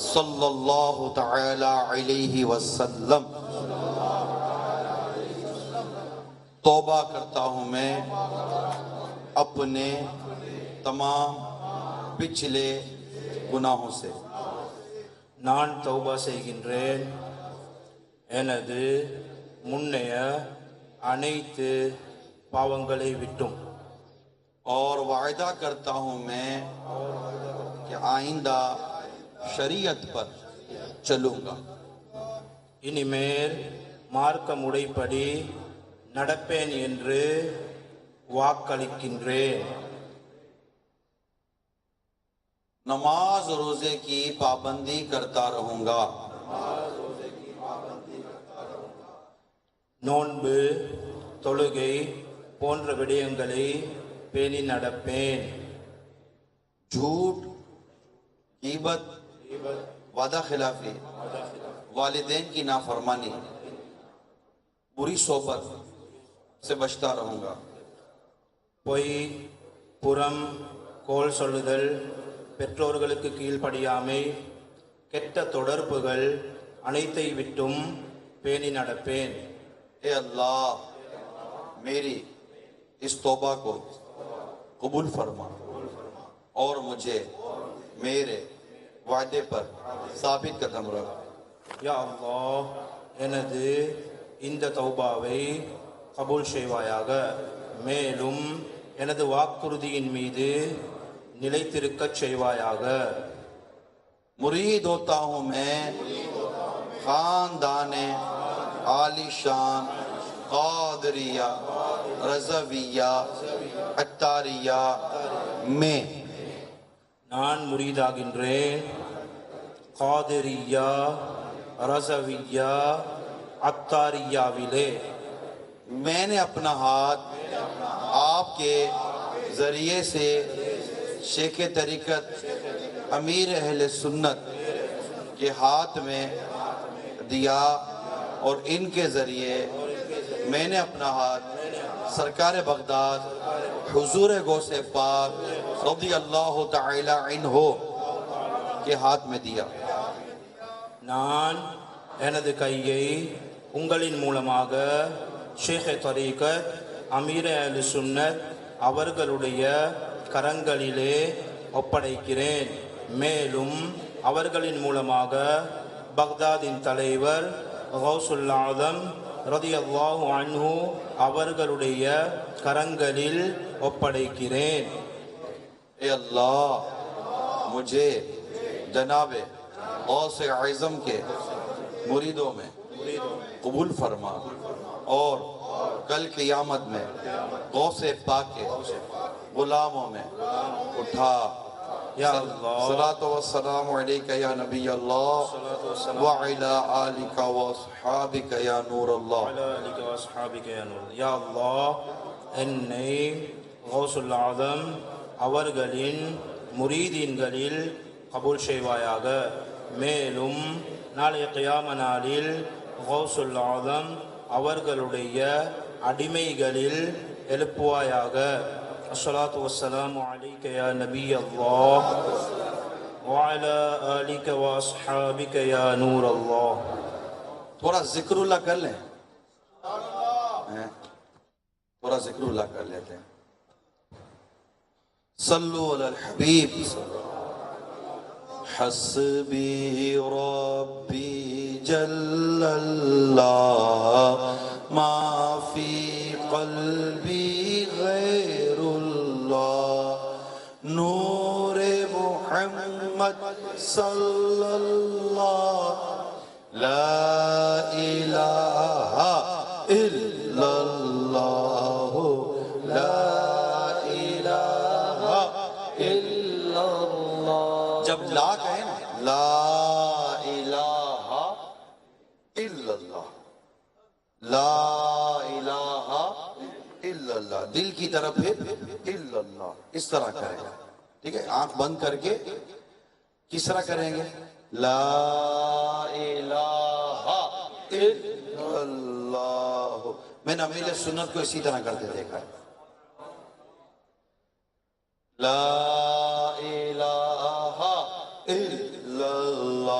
صلی اللہ تعالی علیہ وسلم. توبہ کرتا ہوں میں اپنے تمام پچھلے گناہوں سے. நான் தௌபா செய்கின்றேன் எனது முன்னைய அனைத்து பாவங்களை விட்டும். اور وعدہ کرتا ہوں میں کہ آئندہ شریعت پر چلوں گا. இனிமேல் மார்க்க முறைப்படி நடப்பேன் என்று வாக்களிக்கின்றேன். نماز و روزے کی پابندی کرتا رہوں گا. நோன்பு தொழுகை போன்ற விடயங்களை பேணி நடப்பேன். جھوٹ، غیبت، وعدہ خلافی، والدین کی نافرمانی، بری صحبت سے بچتا رہوں گا. பொய், புறம், கோள் சொல்லுதல், பெற்றோர்களுக்கு கீழ்ப்படியாமை, கெட்ட தொடர்புகள் அனைத்தை விட்டும் பேணி நடப்பேன். اے اللہ میری اس توبہ کو قبول فرما اور مجھے میرے وعدے پر ثابت قدم رکھ. யா அல்லாஹ், எனது இந்த தௌபாவை கபூல் செய்வாயாக. மேலும் எனது வாக்குறுதியின் மீது நிலைத்திருக்கச் செய்வாயாக. مرید ہوتا ہوں میں خاندان عالی شان قادریہ رضویہ عطاریہ میں நான் முரீதாகின்றேன் காதிரியா, ரஸவியா, அத்தாரியாவிலே. میں نے اپنا ہاتھ آپ کے ذریعے سے شیخ طریقت امیر اہل سنت کے ہاتھ میں دیا اور ان کے ذریعے میں نے اپنا ہاتھ سرکار بغداد حضور غوث پاک رضی اللہ تعالی عنہ کے ہاتھ میں دیا. நான் எனது கையை உங்களின் மூலமாக ஷேக் தரீகத் அமீர் அஹ்ல் சுன்னத் அவர்களுடைய கரங்களிலே ஒப்படைக்கிறேன். மேலும் அவர்களின் மூலமாக பக்தாதின் தலைவர் கௌசுல் ஆதம் ரதியல்லாஹு அன்ஹு அவர்களுடைய கரங்களில் ஒப்படைக்கிறேன். اے اللہ مجھے جناب غوث اعظم کے مریدوں میں قبول فرما اور کل قیامت میں غوث پاک کے غلاموں میں اٹھا. یا اللہ، صلاۃ و السلام علیک یا نبی اللہ وعلی آلک و اصحابک یا نور اللہ. யா அல்லாஹ், என்னை கௌசுல் ஆதம் அவர்களின் முரீதீன்களில் கபூல் செய்வாயாக. மேலும் நாளைய கியாம நாளில் கௌசுல் ஆதம் அவர்களுடைய அடிமைகளில் எழுப்புவாயாக. الصلاة والسلام عليك يا نبي الله وعلى آلك وأصحابك يا نور الله. تھوڑا ذکر اللہ کر لیں، تھوڑا ذکر اللہ کر لیتے ہیں. صلو علی الحبیب. حسبی ربی جل اللہ ما فی قلبی غیر اللہ نور محمد صلی اللہ لا الہ الا اللہ لا الہ الا اللہ. جب لا کہیں نا لا الہ الا اللہ لا الہ الا اللہ دل کی طرف ہے الا اللہ اس طرح کرے گا. ٹھیک ہے، آنکھ بند کر کے کس طرح کریں گے؟ لا الہ الا اللہ. میں نے امیر سنت کو اسی طرح کرتے دیکھا ہے. لا الہ الا اللہ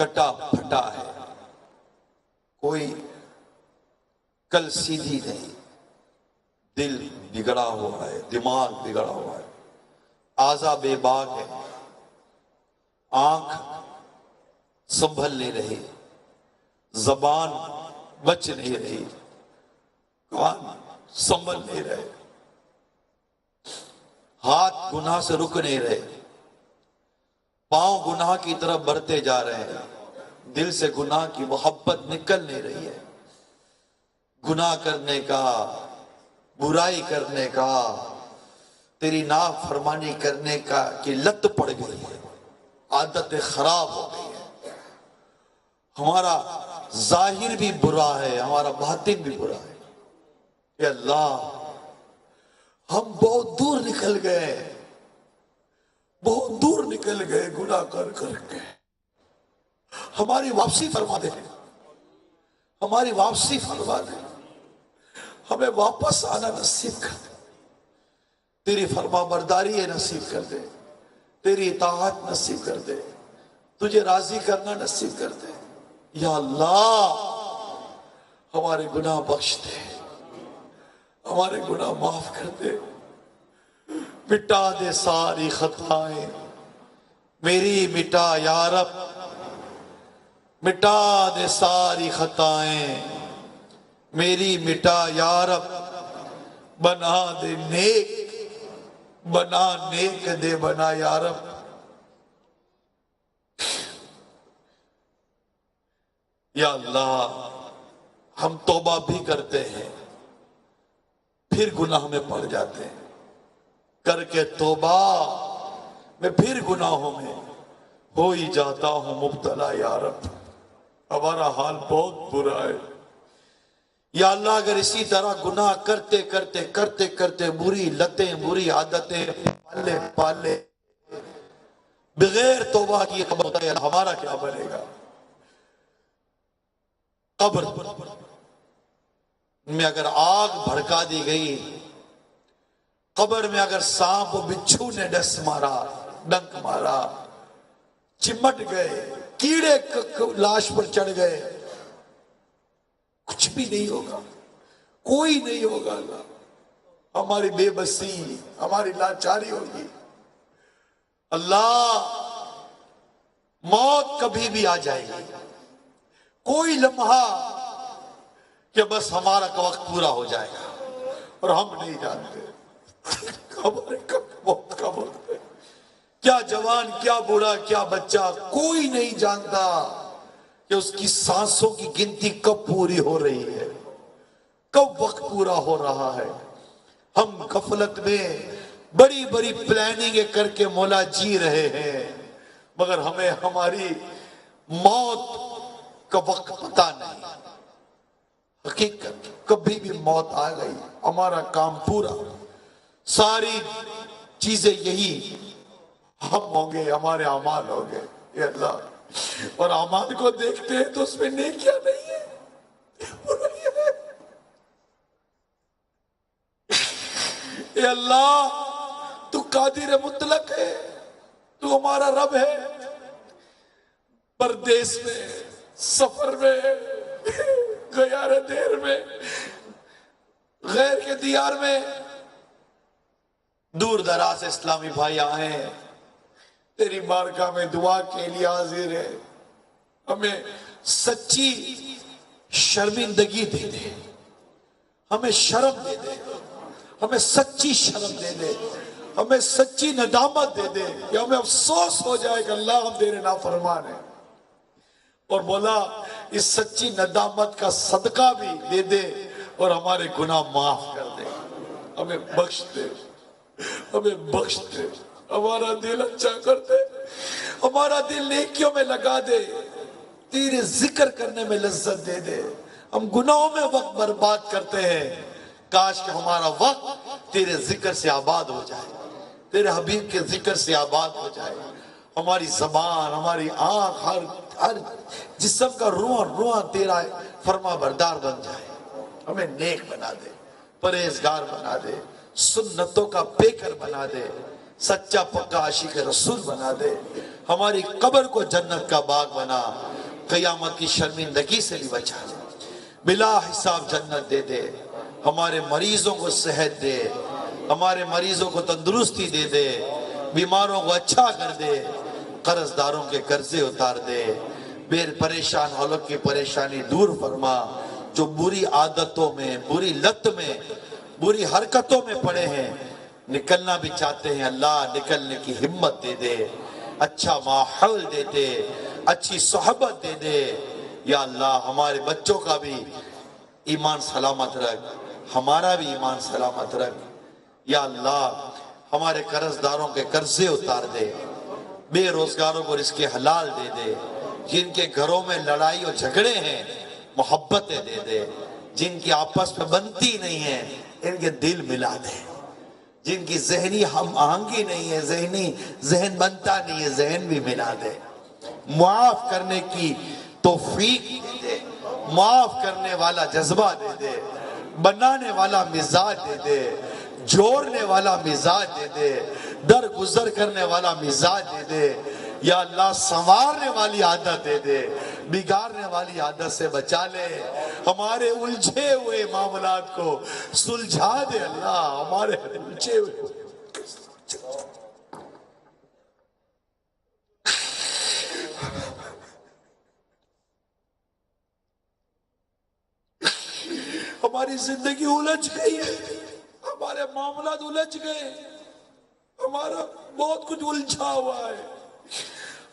کٹا پھٹا ہے، کوئی کل سیدھی نہیں، دل بگڑا ہوا ہے، دماغ بگڑا ہوا ہے، اعضا بے باک ہے، آنکھ سنبھل نہیں رہی، زبان بچ نہیں رہی، کان سنبھل نہیں رہے، ہاتھ گناہ سے رک نہیں رہے، پاؤں گناہ کی طرف بڑھتے جا رہے ہیں، دل سے گناہ کی محبت نکل نہیں رہی ہے، گناہ کرنے کا، برائی کرنے کا، تیری نافرمانی کرنے کا کی لت پڑ گئی ہے، عادت خراب ہو گئی ہے، ہمارا ظاہر بھی برا ہے، ہمارا باطن بھی برا ہے۔ اے اللہ، ہم بہت دور نکل گئے، بہت دور نکل گئے گناہ کر کر کے، ہماری واپسی فرما دے، ہماری واپسی فرما دے، ہمیں واپس آنا نصیب کر دے، تیری فرما برداری نصیب کر دے، تیری اطاعت نصیب کر دے، تجھے راضی کرنا نصیب کر دے۔ یا اللہ، ہمارے گناہ بخش دے، ہمارے گناہ معاف کر دے، مٹا دے ساری خطائیں، میری مٹا یا رب، مٹا دے ساری خطائیں، میری مٹا یا رب، بنا دے نیک، بنا نیک دے بنا یا رب۔ یا اللہ، ہم توبہ بھی کرتے ہیں، پھر گناہ میں پڑ جاتے ہیں، کر کے توبہ میں پھر گناہوں میں ہو ہی جاتا ہوں مبتلا یا رب۔ ہمارا حال بہت برا ہے یا اللہ، اگر اسی طرح گناہ کرتے کرتے کرتے کرتے بری لتیں، بری عادتیں پالے پالے بغیر توبہ کی قبر، ہمارا کیا بنے گا؟ قبر میں اگر آگ بھڑکا دی گئی، قبر میں اگر سانپ و بچھو نے ڈس مارا، ڈنک مارا، چمٹ گئے، کیڑے لاش پر چڑھ گئے، کچھ بھی نہیں ہوگا، کوئی نہیں ہوگا۔ اللہ، ہماری بے بسی، ہماری لاچاری ہوگی۔ اللہ، موت کبھی بھی آ جائے گی، کوئی لمحہ کہ بس ہمارا وقت پورا ہو جائے گا، اور ہم نہیں جانتے ہمارے کب موت کب ہوتے، کیا جوان، کیا بوڑھا، کیا بچہ، کوئی نہیں جانتا کہ اس کی سانسوں کی گنتی کب پوری ہو رہی ہے، کب وقت پورا ہو رہا ہے۔ ہم غفلت میں بڑی بڑی پلاننگیں کر کے مولا جی رہے ہیں، مگر ہمیں ہماری موت کا وقت پتہ نہیں۔ حقیقت کبھی بھی موت آ گئی، ہمارا کام پورا، ساری چیزیں یہی، ہم ہوں گے، ہمارے اعمال ہوں گے اے اللہ، اور اعمال کو دیکھتے ہیں تو اس میں نیکیاں نہیں ہے، اے اللہ، تو قادر مطلق ہے، تو ہمارا رب ہے، پردیس میں، سفر میں، غیار دیر میں، غیر کے دیار میں، دور دراز اسلامی بھائی آئے، تیری بارگاہ میں دعا کے لیے حاضر ہے، ہمیں سچی شرمندگی دے دے، ہمیں شرم دے دے، ہمیں سچی شرم دے دے، ہمیں سچی ندامت دے دے، یا ہمیں افسوس ہو جائے کہ اللہ ہم تیرے نافرمان ہیں، اور مولا اس سچی ندامت کا صدقہ بھی دے دے اور ہمارے گناہ معاف کر دے، ہمیں بخش دے، ہمیں بخش دے، ہمارا دل اچھا کر دے، ہمارا دل نیکیوں میں لگا دے، تیرے ذکر کرنے میں لذت دے دے۔ ہم گناہوں میں وقت برباد کرتے ہیں، کاش کہ ہمارا وقت تیرے ذکر سے آباد ہو جائے، تیرے حبیب کے ذکر سے آباد ہو جائے، ہماری زبان، ہماری آنکھ، ہر جسم کا روح روح تیرا فرما بردار بن جائے، ہمیں نیک بنا دے، پرہیزگار بنا دے، سنتوں کا پیکر بنا دے، سچا پکا عاشق رسول بنا دے، ہماری قبر کو جنت کا باغ بنا، قیامت کی شرمندگی سے بھی بچا دے، بلا حساب جنت دے دے، ہمارے مریضوں کو صحت دے، ہمارے مریضوں کو تندرستی دے دے، بیماروں کو اچھا کر دے، قرض داروں کے قرضے اتار دے، بے پریشان حالوں کی پریشانی دور فرما، جو بری عادتوں میں، بری لت میں، بری حرکتوں میں پڑے ہیں، نکلنا بھی چاہتے ہیں، اللہ نکلنے کی ہمت دے دے، اچھا ماحول دے دے، اچھی صحبت دے دے، یا اللہ ہمارے بچوں کا بھی ایمان سلامت رکھ، ہمارا بھی ایمان سلامت رکھ، یا اللہ ہمارے قرض داروں کے قرضے اتار دے، بے روزگاروں کو رزق حلال دے دے، جن کے گھروں میں لڑائی اور جھگڑے ہیں محبتیں دے دے، جن کی آپس میں بنتی نہیں ہے ان کے دل ملا دے، جن کی ذہنی ہم آہنگی نہیں ہے، ذہن بنتا نہیں ہے، ذہن بھی ملا دے، معاف کرنے کی توفیق دے دے، معاف کرنے والا جذبہ دے دے، بنانے والا مزاج دے دے، جوڑنے والا مزاج دے دے، درگزر کرنے والا مزاج دے دے، یا اللہ سنوارنے والی عادت دے دے، بگاڑنے والی عادت سے بچا لے، ہمارے الجھے ہوئے معاملات کو سلجھا دے اللہ، ہمارے الجھے ہوئے ہماری زندگی الجھ گئی ہے، ہمارے معاملات الجھ گئے، ہمارا بہت کچھ الجھا ہوا ہے،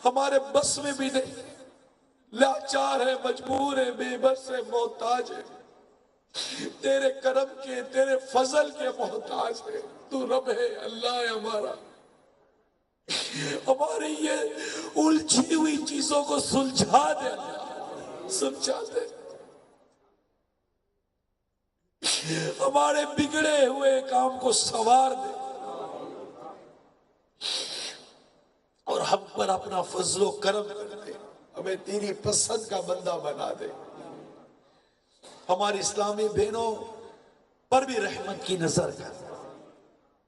ہمارے بس میں بھی نہیں، لاچار ہے، مجبور ہے، بے بس ہے، محتاج ہے، تیرے کرم کے، تیرے فضل کے محتاج ہے، تو رب ہے، اللہ ہے ہمارا، ہماری یہ الجھی ہوئی چیزوں کو سلجھا دے اللہ، سلجھا دے، ہمارے بگڑے ہوئے کام کو سنوار دے، اور ہم پر اپنا فضل و کرم کر دے، ہمیں تیری پسند کا بندہ بنا دے، ہماری اسلامی بہنوں پر بھی رحمت کی نظر کر،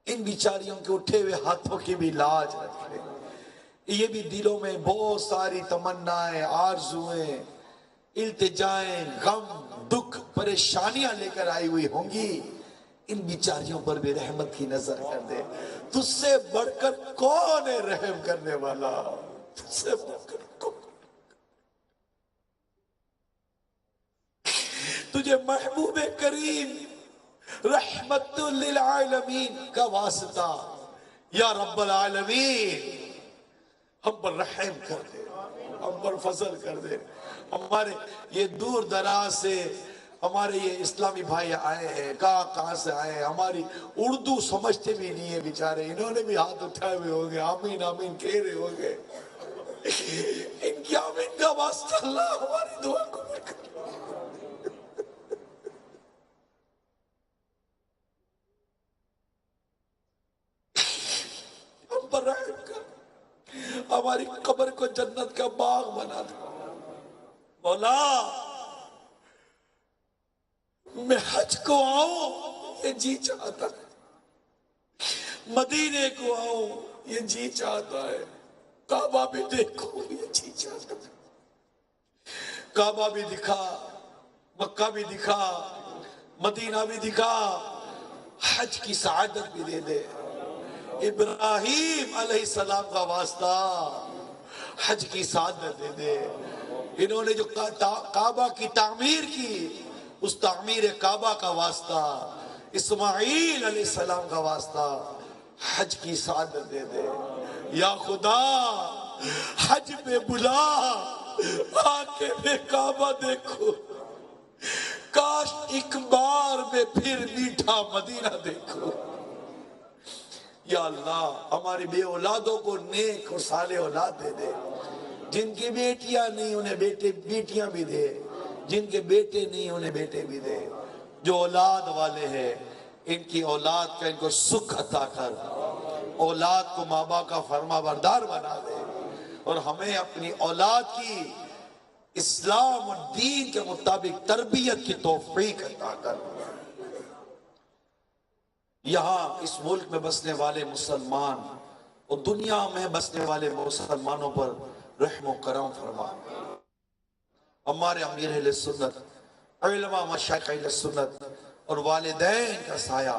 ان بیچاریوں کے اٹھے ہوئے ہاتھوں کی بھی لاج رکھے، یہ بھی دلوں میں بہت ساری تمنائیں، آرزویں، التجائیں، غم، دکھ، پریشانیاں لے کر آئی ہوئی ہوں گی، ان بیچاریوں پر بھی رحمت کی نظر کر دے، تجھ سے بڑھ کر کون ہے رحم کرنے والا، تجھ سے بڑھ کر کون، تجھے محبوب کریم رحمت للعالمین کا واسطہ، یا رب العالمین ہم پر رحم کر دے، ہم پر فضل کر دے، ہمارے یہ دور دراز سے ہمارے یہ اسلامی بھائی آئے ہیں، کہاں سے آئے ہیں، ہماری اردو سمجھتے بھی نہیں ہے بیچارے، انہوں نے بھی ہاتھ اٹھائے ہوئے ہوں گے، آمین آمین کہہ رہے ہوں گے، ان کی آمین کا واسطہ اللہ ہماری دعا قبول کر، ہم پر رحم کر، ہماری قبر کو جنت کا باغ بنا دے، مولا میں حج کو آؤں یہ جی چاہتا ہے، مدینے کو آؤں یہ جی چاہتا ہے، کعبہ بھی دیکھوں یہ جی چاہتا ہے، کعبہ بھی دکھا، مکہ بھی دکھا، مدینہ بھی دکھا، حج کی سعادت بھی دے دے، ابراہیم علیہ السلام کا واسطہ حج کی سعادت دے دے، انہوں نے جو کعبہ کی تعمیر کی اس تعمیر کعبہ کا واسطہ، اسماعیل علیہ السلام کا واسطہ حج کی سعادت دے دے، یا خدا حج پہ بلا، آنکھیں میں کعبہ دیکھو، کاش ایک بار میں پھر میٹھا مدینہ دیکھو، یا اللہ ہماری بے اولادوں کو نیک اور صالح اولاد دے دے، جن کی بیٹیاں نہیں انہیں بیٹیاں بھی دے، جن کے بیٹے نہیں انہیں بیٹے بھی دے، جو اولاد والے ہیں ان کی اولاد کا ان کو سکھ عطا کر، اولاد کو ماں باپ کا فرما بردار بنا دے، اور ہمیں اپنی اولاد کی اسلام اور دین کے مطابق تربیت کی توفیق عطا کر، یہاں اس ملک میں بسنے والے مسلمان اور دنیا میں بسنے والے مسلمانوں پر رحم و کرم فرما، ہمارے امیر اہل سنت، علماء مشائخ اہل سنت اور والدین کا سایہ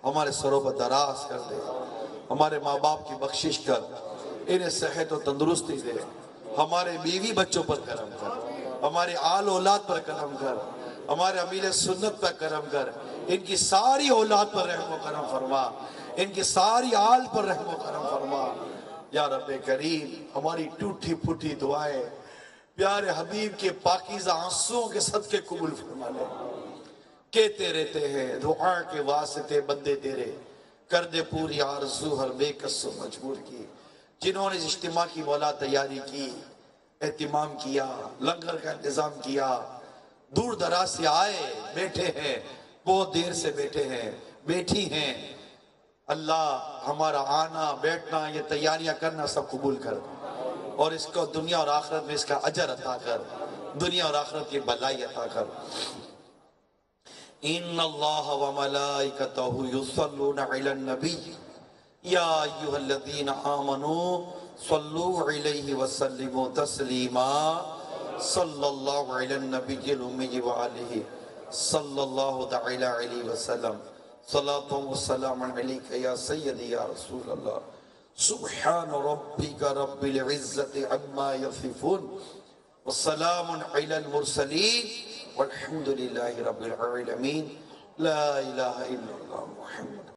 ہمارے سروں پر دراز کر دے. ہمارے ماں باپ کی بخشش کر، انہیں صحت و تندرستی دے. ہمارے بیوی بچوں پر کرم کر، ہمارے آل اولاد پر کرم کر، ہمارے امیر سنت پر کرم کر. ان کی ساری اولاد پر رحم و کرم فرما، ان کی ساری آل پر رحم و کرم فرما. یا رب کریم ہماری ٹوٹی پھوٹی دعائیں پیارے حبیب کے پاکیزہ آنسوؤں کے صدقے قبول فرما لے. کہتے رہتے ہیں دعا کے واسطے بندے تیرے، کر دے پوری آرزو ہر بے کس و مجبور کی. جنہوں نے اس اجتماع کی مولا تیاری کی، اہتمام کیا، لنگر کا انتظام کیا، دور دراز سے آئے، بیٹھے ہیں، بہت دیر سے بیٹھے ہیں، بیٹھی ہیں. اللہ ہمارا آنا بیٹھنا یہ تیاریاں کرنا سب قبول کر، اور اس کو دنیا اور آخرت میں اس کا اجر عطا کر، دنیا اور آخرت کی بھلائی عطا کر. ان اللہ و ملائکتہ یصلون علی النبی یا ایھا الذین آمنوا صلوا علیہ وسلموا تسلیما. صلی اللہ علی النبی الامی وآلہ صلی اللہ تعالی علیہ وسلم. صلاۃ و سلام علیک یا سیدی یا رسول اللہ. سبحان ربک رب العزت عما یصفون والسلام علی المرسلین والحمد للہ رب العالمین. لا الہ الا اللہ محمد